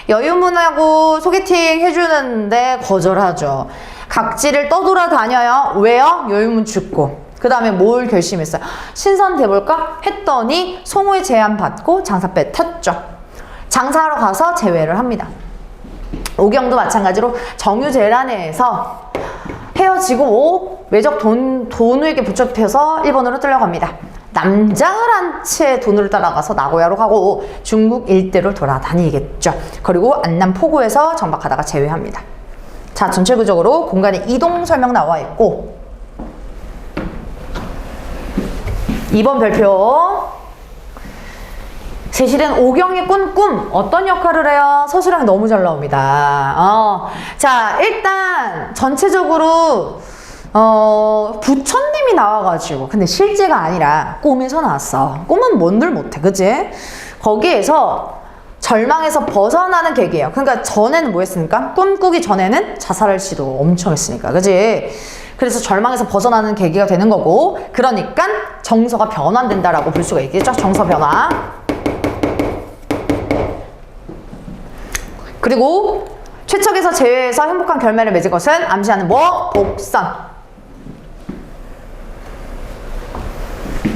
여유문하고 소개팅 해주는데 거절하죠. 각지를 떠돌아다녀요. 왜요? 여유문 죽고. 그 다음에 뭘 결심했어요? 신선 돼볼까? 했더니 송후의 제안 받고 장사 뱉었죠. 장사하러 가서 제외를 합니다. 오경도 마찬가지로 정유재란에서 헤어지고 외적 돈우에게 붙잡혀서 일본으로 끌려갑니다. 남장을 한 채 돈으로 따라가서 나고야로 가고 중국 일대로 돌아다니겠죠. 그리고 안남 포구에서 정박하다가 제외합니다. 자, 전체적으로 공간의 이동 설명 나와 있고 2번 별표 세실은 오경이 꾼 꿈 어떤 역할을 해요? 서술형이 너무 잘 나옵니다. 자, 일단 전체적으로 부처님이 나와가지고 근데 실제가 아니라 꿈에서 나왔어. 꿈은 뭔들 못해, 그치? 거기에서 절망에서 벗어나는 계기예요. 그러니까 전에는 뭐 했습니까? 꿈 꾸기 전에는 자살할 시도 엄청 했으니까, 그치? 그래서 절망에서 벗어나는 계기가 되는 거고, 그러니까 정서가 변환된다라고 볼 수가 있겠죠? 정서 변화. 그리고 최척에서 제외해서 행복한 결말을 맺은 것은 암시하는 뭐? 복선.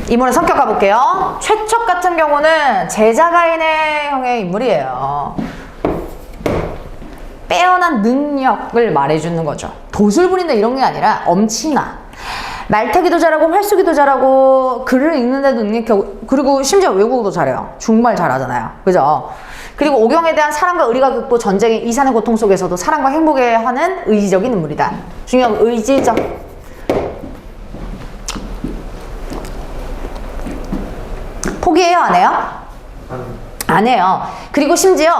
인물의 성격 가볼게요. 최척 같은 경우는 제자가인의 형의 인물이에요. 빼어난 능력을 말해주는 거죠. 도술 부린다 이런 게 아니라 엄친아. 말타기도 잘하고 활쏘기도 잘하고 글을 읽는데도 능력하고 그리고 심지어 외국어도 잘해요. 중국말 잘하잖아요. 그죠? 그리고 오경에 대한 사랑과 의리가 극복 전쟁의 이산의 고통 속에서도 사랑과 행복에 하는 의지적인 인물이다. 중요한 의지죠. 포기해요? 안 해요? 안 해요. 그리고 심지어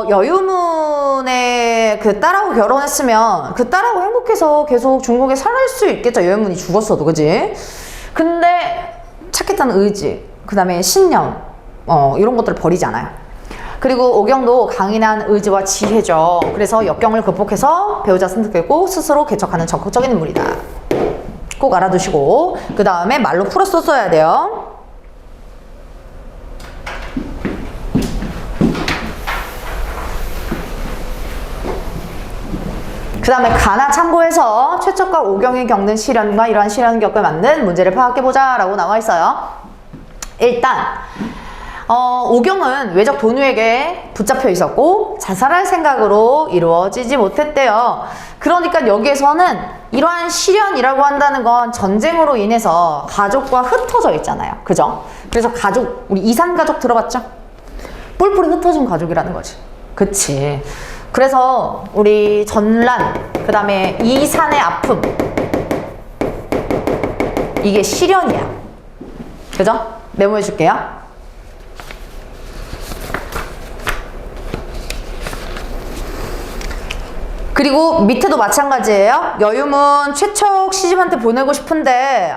여유문의 그 딸하고 결혼했으면 그 딸하고 행복해서 계속 중국에 살 수 있겠죠. 여유문이 죽었어도, 그지? 근데 착했다는 의지, 그 다음에 신념, 이런 것들을 버리지 않아요. 그리고 오경도 강인한 의지와 지혜죠. 그래서 역경을 극복해서 배우자 선택했고 스스로 개척하는 적극적인 인물이다. 꼭 알아두시고 그 다음에 말로 풀어서 써야 돼요. 그 다음에 가나 참고해서 최척과 오경이 겪는 시련과 이러한 시련 겪을 맞는 문제를 파악해보자 라고 나와 있어요. 일단 오경은 외적 돈우에게 붙잡혀 있었고 자살할 생각으로 이루어지지 못했대요. 그러니까 여기에서는 이러한 시련이라고 한다는 건 전쟁으로 인해서 가족과 흩어져 있잖아요. 그죠? 그래서 가족, 우리 이산가족 들어봤죠? 뿔뿔이 흩어진 가족이라는 거지. 그치? 그래서 우리 전란, 그 다음에 이산의 아픔, 이게 시련이야. 그죠? 메모해 줄게요. 그리고 밑에도 마찬가지예요. 여유문 최척 시집한테 보내고 싶은데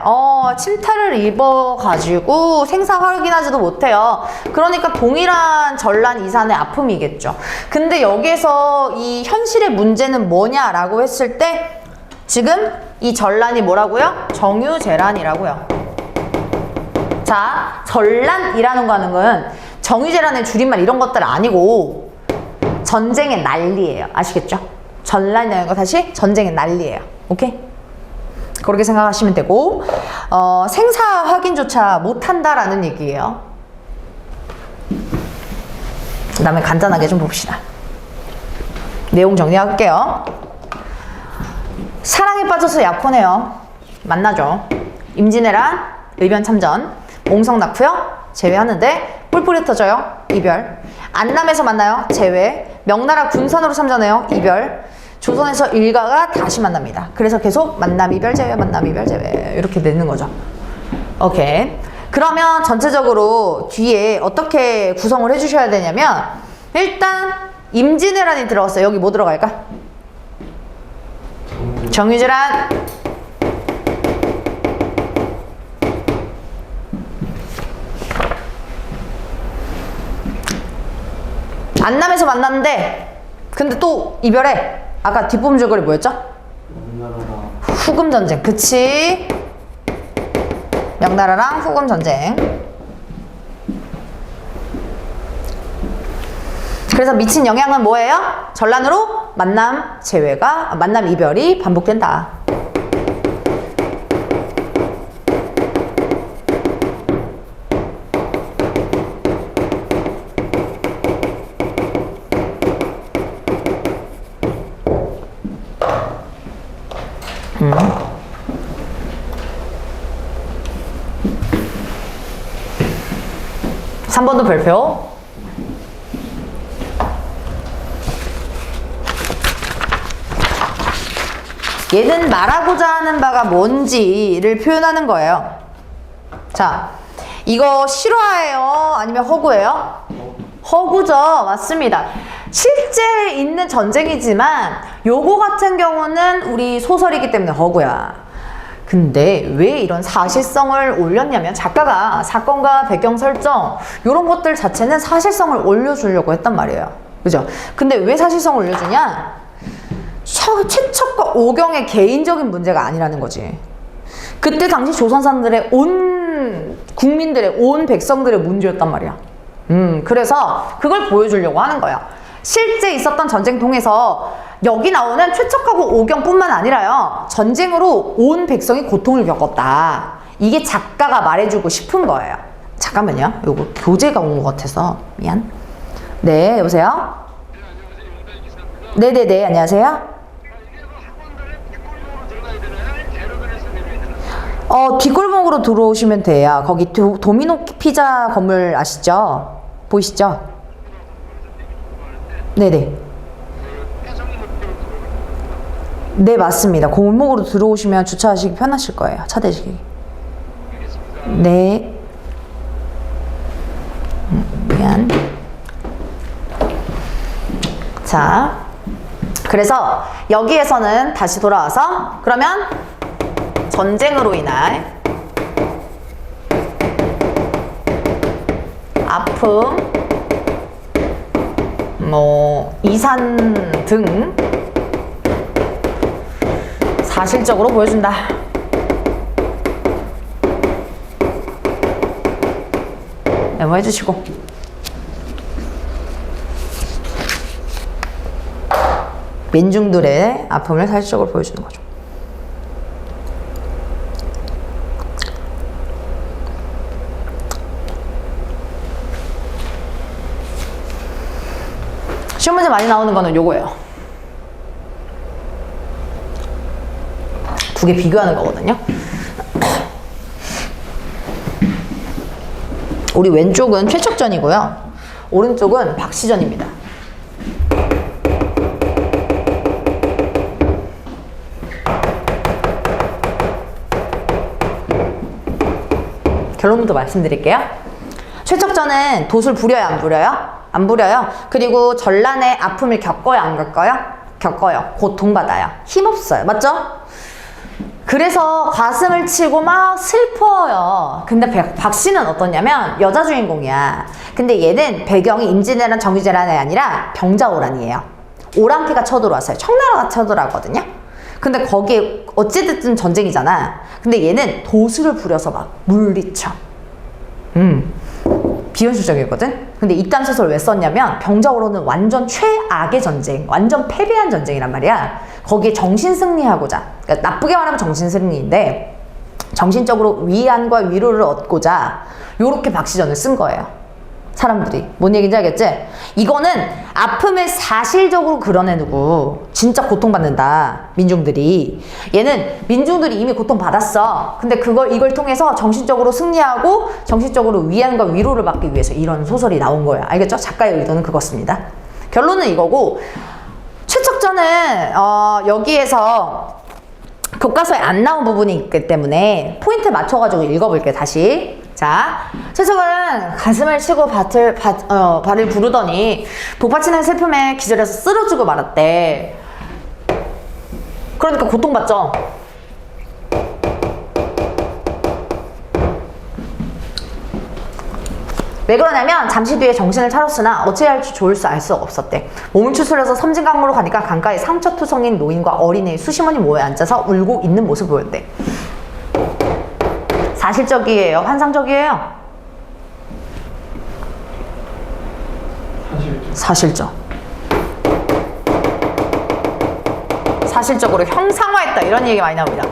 침탈을 입어가지고 생사 확인하지도 못해요. 그러니까 동일한 전란 이산의 아픔이겠죠. 근데 여기서 이 현실의 문제는 뭐냐라고 했을 때 지금 이 전란이 뭐라고요? 정유재란이라고요. 자, 전란이라는 거는 정유재란의 줄임말 이런 것들 아니고 전쟁의 난리예요. 아시겠죠? 전란이라는 거 다시 전쟁의 난리예요. 오케이? 그렇게 생각하시면 되고 생사 확인조차 못한다라는 얘기예요. 그 다음에 간단하게 좀 봅시다. 내용 정리할게요. 사랑에 빠져서 약혼해요. 만나죠. 임진왜란, 의변참전, 옹성 낳고요. 제외하는데 뿔뿔이 터져요. 이별. 안남에서 만나요. 제외. 명나라 군산으로 참전해요. 이별. 조선에서 일가가 다시 만납니다. 그래서 계속 만남 이별 제외 만남 이별 제외 이렇게 되는 거죠. 오케이. 그러면 전체적으로 뒤에 어떻게 구성을 해주셔야 되냐면 일단 임진왜란이 들어갔어요. 여기 뭐 들어갈까? 정유재란. 안남에서 만났는데 근데 또 이별해. 아까 뒷부분 줄거리 뭐였죠? 후금전쟁. 그치? 명나라랑 후금 전쟁. 그래서 미친 영향은 뭐예요? 전란으로 만남 이별이 반복된다. 음. 3번도 별표. 얘는 말하고자 하는 바가 뭔지를 표현하는 거예요. 자, 이거 실화예요? 아니면 허구예요? 허구죠. 맞습니다. 실제 있는 전쟁이지만 요거 같은 경우는 우리 소설이기 때문에 허구야. 근데 왜 이런 사실성을 올렸냐면 작가가 사건과 배경 설정 이런 것들 자체는 사실성을 올려주려고 했단 말이에요. 그죠? 근데 왜 사실성을 올려주냐? 최척과 오경의 개인적인 문제가 아니라는 거지. 그때 당시 조선사람들의 온 국민들의 온 백성들의 문제였단 말이야. 그래서 그걸 보여주려고 하는 거야. 실제 있었던 전쟁 통해서 여기 나오는 최척하고 오경뿐만 아니라요, 전쟁으로 온 백성이 고통을 겪었다. 이게 작가가 말해주고 싶은 거예요. 잠깐만요. 요거 교재가 온 것 같아서 미안. 네, 여보세요? 네네네, 안녕하세요. 뒷골목으로 들어오시면 돼요. 거기 도미노 피자 건물 아시죠? 보이시죠? 네네. 네, 맞습니다. 골목으로 들어오시면 주차하시기 편하실 거예요. 차 대시기. 네. 미안. 자, 그래서 여기에서는 다시 돌아와서 그러면 전쟁으로 인한 아픔, 이산 등 사실적으로 보여준다. 메모해 주시고. 민중들의 아픔을 사실적으로 보여주는 거죠. 시험 문제 많이 나오는 거는 요거예요. 두 개 비교하는 거거든요. 우리 왼쪽은 최척전이고요. 오른쪽은 박시전입니다. 결론부터 말씀드릴게요. 최척전은 돛을 부려요, 안 부려요? 안 부려요. 그리고 전란의 아픔을 겪어요, 안 겪어요? 겪어요. 고통받아요. 힘없어요. 맞죠? 그래서 가슴을 치고 막 슬퍼요. 근데 박씨는 어떠냐면 여자 주인공이야. 근데 얘는 배경이 임진왜란 정유재란이 아니라 병자호란이에요. 오랑캐가 쳐들어왔어요. 청나라가 쳐들어왔거든요. 근데 거기에 어찌됐든 전쟁이잖아. 근데 얘는 도수를 부려서 막 물리쳐. 비현실적이거든? 근데 이딴 소설 왜 썼냐면 병자호란은 완전 최악의 전쟁, 완전 패배한 전쟁이란 말이야. 거기에 정신승리하고자, 그러니까 나쁘게 말하면 정신승리인데 정신적으로 위안과 위로를 얻고자 요렇게 박시전을 쓴 거예요. 사람들이. 뭔 얘기인지 알겠지? 이거는 아픔을 사실적으로 그려내고 진짜 고통받는다, 민중들이. 얘는 민중들이 이미 고통받았어. 근데 이걸 통해서 정신적으로 승리하고 정신적으로 위안과 위로를 받기 위해서 이런 소설이 나온 거야. 알겠죠? 작가의 의도는 그것입니다. 결론은 이거고, 최척전은 여기에서 교과서에 안 나온 부분이 있기 때문에 포인트 맞춰가지고 읽어볼게요. 다시. 자, 최척은 가슴을 치고 발을 부르더니 복받치는 슬픔에 기절해서 쓰러지고 말았대. 그러니까 고통받죠. 왜 그러냐면 잠시 뒤에 정신을 차렸으나 어찌해야 할지 좋을수 알 수 없었대. 몸을 추스려서 섬진강으로 가니까 강가에 상처투성인 노인과 어린애의 수십 원이 모여 앉아서 울고 있는 모습을 보였대. 사실적이에요? 환상적이에요? 사실적. 사실적으로 형상화했다 이런 얘기 많이 나옵니다.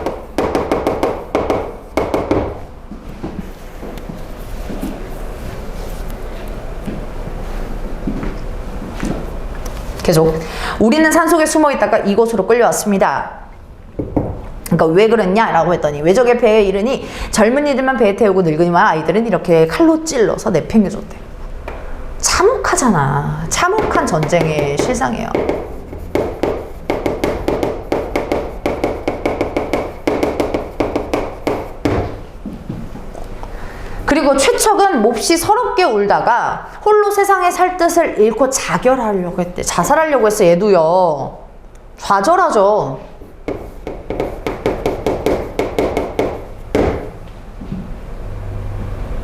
계속 우리는 산속에 숨어 있다가 이곳으로 끌려왔습니다. 그러니까 왜 그랬냐라고 했더니 외적의 배에 이르니 젊은이들만 배에 태우고 늙은이와 아이들은 이렇게 칼로 찔러서 내팽개줬대. 참혹하잖아. 참혹한 전쟁의 실상이에요. 그리고 최척은 몹시 서럽게 울다가 홀로 세상에 살 뜻을 잃고 자결하려고 했대. 자살하려고 했어. 얘도요. 좌절하죠.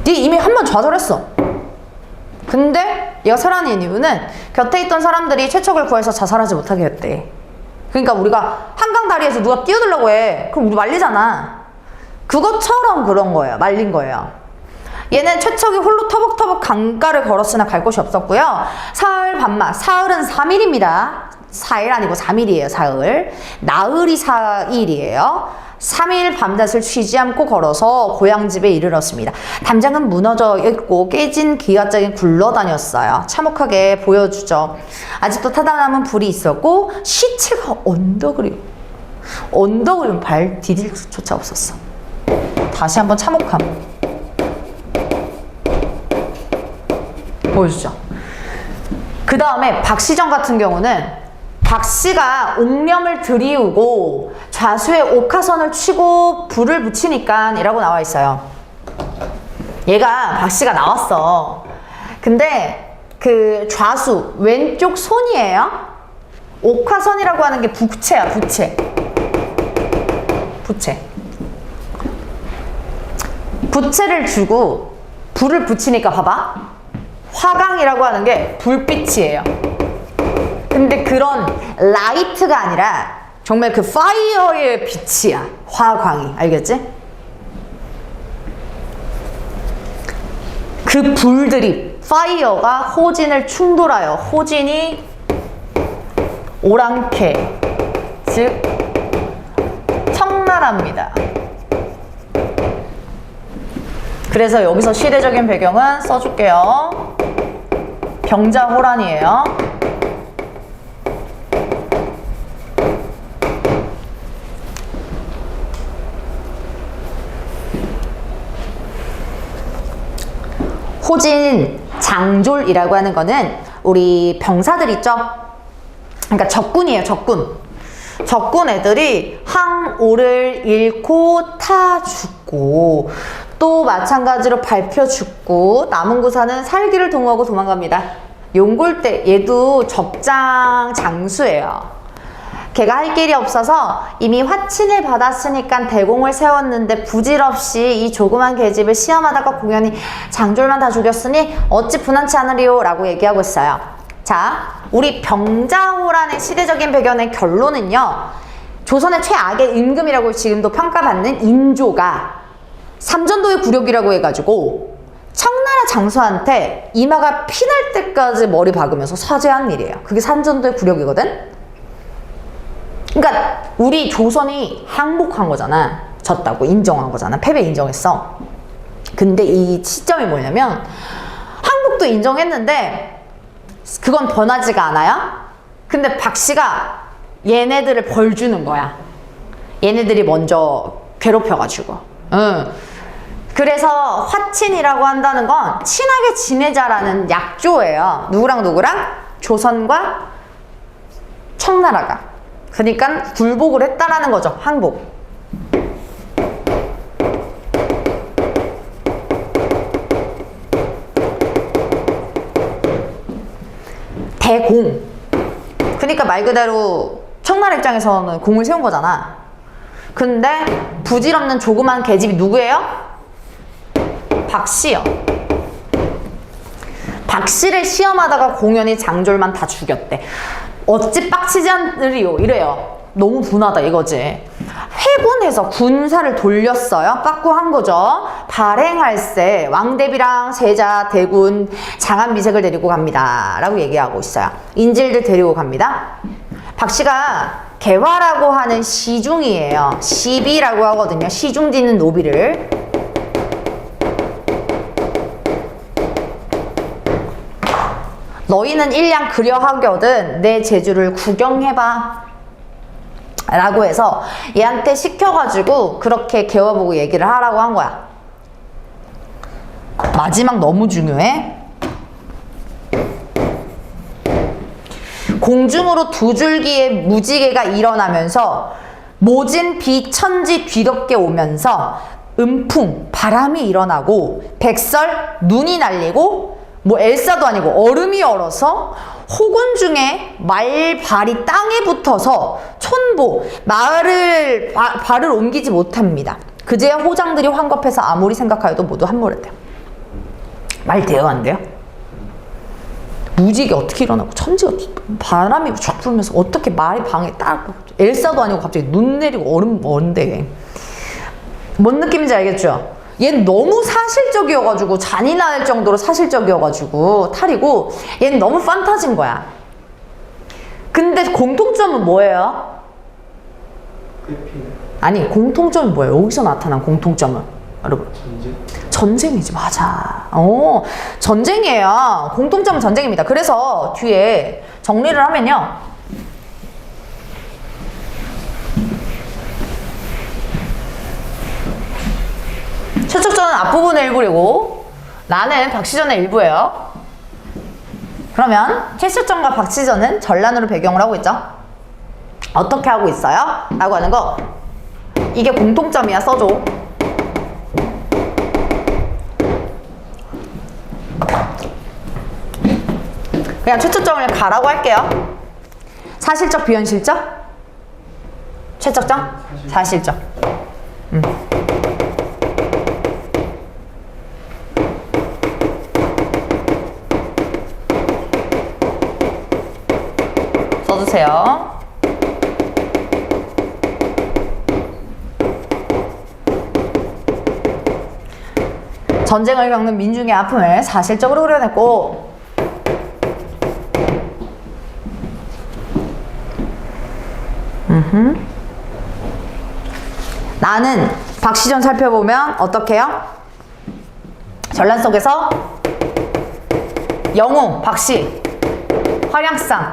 네 이미 한 번 좌절했어. 근데 얘가 살아낸 이유는 곁에 있던 사람들이 최척을 구해서 자살하지 못하게 했대. 그러니까 우리가 한강 다리에서 누가 뛰어들려고 해. 그럼 우리 말리잖아. 그것처럼 그런 거예요. 말린 거예요. 얘는 최척이 홀로 터벅터벅 강가를 걸었으나 갈 곳이 없었고요. 사흘 밤낮. 사흘은 3일입니다. 4일 아니고 3일이에요. 사흘. 나흘이 4일이에요. 3일 밤낮을 쉬지 않고 걸어서 고향집에 이르렀습니다. 담장은 무너져 있고 깨진 기와장이 굴러다녔어요. 참혹하게 보여주죠. 아직도 타다 남은 불이 있었고 시체가 언덕을 발 디딜 수조차 없었어. 다시 한번 참혹함 보여주죠. 그 다음에 박시정 같은 경우는 박씨가 옥념을 들이우고 좌수에 옥화선을 치고 불을 붙이니까 이라고 나와 있어요. 얘가 박씨가 나왔어. 근데 그 좌수 왼쪽 손이에요. 옥화선이라고 하는 게 부채야. 부채를 주고 불을 붙이니까 봐봐. 화강이라고 하는 게 불빛이에요. 근데 그런 라이트가 아니라 정말 그 파이어의 빛이야. 화광이. 알겠지? 그 불들이 파이어가 호진을 충돌하여 호진이 오랑캐 즉 청나라입니다. 그래서 여기서 시대적인 배경은 써줄게요. 병자호란이에요. 호진 장졸이라고 하는 거는 우리 병사들 있죠? 그러니까 적군이에요. 적군 애들이 항오를 잃고 타 죽고 또 마찬가지로 밟혀 죽고 남은 구사는 살기를 동하고 도망갑니다. 용골대 얘도 적장 장수예요. 걔가 할 길이 없어서 이미 화친을 받았으니까 대공을 세웠는데 부질없이 이 조그만 계집을 시험하다가 공연히 장졸만 다 죽였으니 어찌 분한치 않으리요 라고 얘기하고 있어요. 자, 우리 병자호란의 시대적인 배경의 결론은요. 조선의 최악의 임금이라고 지금도 평가받는 인조가 삼전도의 굴욕이라고 해가지고 청나라 장수한테 이마가 피날 때까지 머리 박으면서 사죄한 일이에요. 그게 삼전도의 굴욕이거든. 그러니까 우리 조선이 항복한 거잖아. 졌다고 인정한 거잖아. 패배 인정했어. 근데 이 시점이 뭐냐면 항복도 인정했는데 그건 변하지가 않아요. 근데 박씨가 얘네들을 벌 주는 거야. 얘네들이 먼저 괴롭혀가지고. 그래서 화친이라고 한다는 건 친하게 지내자라는 약조예요. 누구랑? 조선과 청나라가. 그러니까 굴복을 했다라는 거죠. 항복. 대공. 그러니까 말 그대로 청나라 입장에서는 공을 세운 거잖아. 근데 부질없는 조그만 계집이 누구예요? 박씨요. 박씨를 시험하다가 공연히 장졸만 다 죽였대. 어찌 빡치지 않으리요? 이래요. 너무 분하다 이거지. 회군 파견해서 군사를 돌렸어요. 빠꾸한 거죠. 발행할 새 왕대비랑 세자, 대군, 장안비색을 데리고 갑니다. 라고 얘기하고 있어요. 인질들 데리고 갑니다. 박씨가 개화라고 하는 시중이에요. 시비라고 하거든요. 시중 짓는 노비를. 너희는 일량 그려하거든 내 제주를 구경해봐 라고 해서 얘한테 시켜가지고 그렇게 개화보고 얘기를 하라고 한 거야. 마지막 너무 중요해. 공중으로 두 줄기의 무지개가 일어나면서 모진 비 천지 뒤덮게 오면서 음풍 바람이 일어나고 백설 눈이 날리고 뭐 엘사도 아니고 얼음이 얼어서 호군 중에 말발이 땅에 붙어서 촌보 발을 옮기지 못합니다. 그제야 호장들이 환갑해서 아무리 생각하여도 모두 함몰했대요. 말 돼요 안 돼요? 무지개 어떻게 일어나고 천지가 바람이 쫙 불면서 어떻게 말이 방에 딱 엘사도 아니고 갑자기 눈 내리고 얼음 얼는데 뭔 느낌인지 알겠죠? 얘는 너무 사실적이어가지고 잔인할 정도로 사실적이어가지고 탈이고 얘는 너무 판타지인 거야. 근데 공통점은 뭐예요? 아니 공통점이 뭐예요? 여기서 나타난 공통점은 여러분 전쟁이지. 맞아. 전쟁이에요. 공통점은 전쟁입니다. 그래서 뒤에 정리를 하면요 최척전은 앞부분의 일부이고 나는 박시전의 일부예요. 그러면 최척전과 박시전은 전란으로 배경을 하고 있죠. 어떻게 하고 있어요? 라고 하는 거 이게 공통점이야. 써줘. 그냥 최척점을 가라고 할게요. 사실적 비현실적? 최척점? 사실적. 써주세요. 전쟁을 겪는 민중의 아픔을 사실적으로 그려냈고 나는 박시전 살펴보면 어떻게 해요? 전란 속에서 영웅 박씨 활약상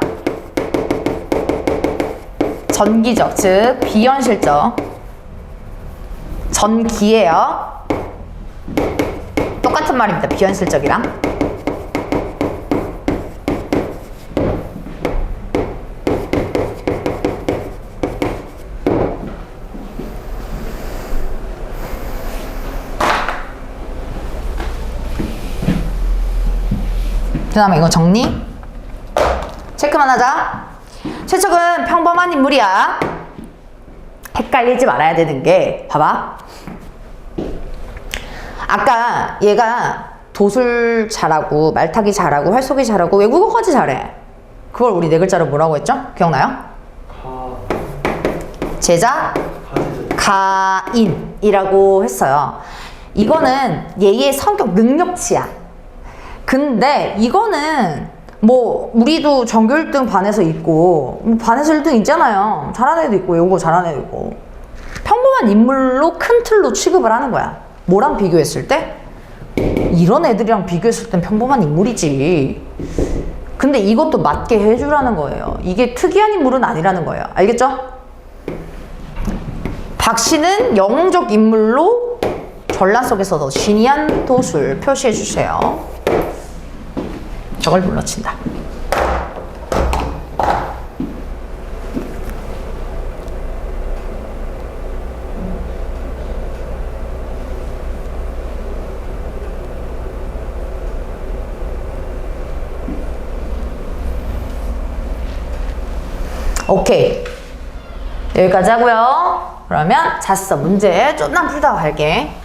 전기적 즉 비현실적 전기예요. 똑같은 말입니다. 비현실적이랑 그 다음에 이거 정리 체크만 하자. 최척은 평범한 인물이야. 헷갈리지 말아야 되는 게 봐봐. 아까 얘가 도술 잘하고 말타기 잘하고 활쏘기 잘하고 외국어까지 잘해. 그걸 우리 네 글자로 뭐라고 했죠? 기억나요? 제자 가인이라고 했어요. 이거는 얘의 성격 능력치야. 근데 이거는 뭐 우리도 전교 1등 반에서 있고 반에서 1등 있잖아요. 잘하는 애도 있고 외국어 잘하는 애도 있고 평범한 인물로 큰 틀로 취급을 하는 거야. 뭐랑 비교했을 때? 이런 애들이랑 비교했을 땐 평범한 인물이지. 근데 이것도 맞게 해주라는 거예요. 이게 특이한 인물은 아니라는 거예요. 알겠죠? 박씨는 영웅적 인물로 전란 속에서도 신이한 도술 표시해 주세요. 저걸 물러친다. 오케이. 여기까지 하고요. 그러면 잤어. 문제 좀만 풀다가 갈게.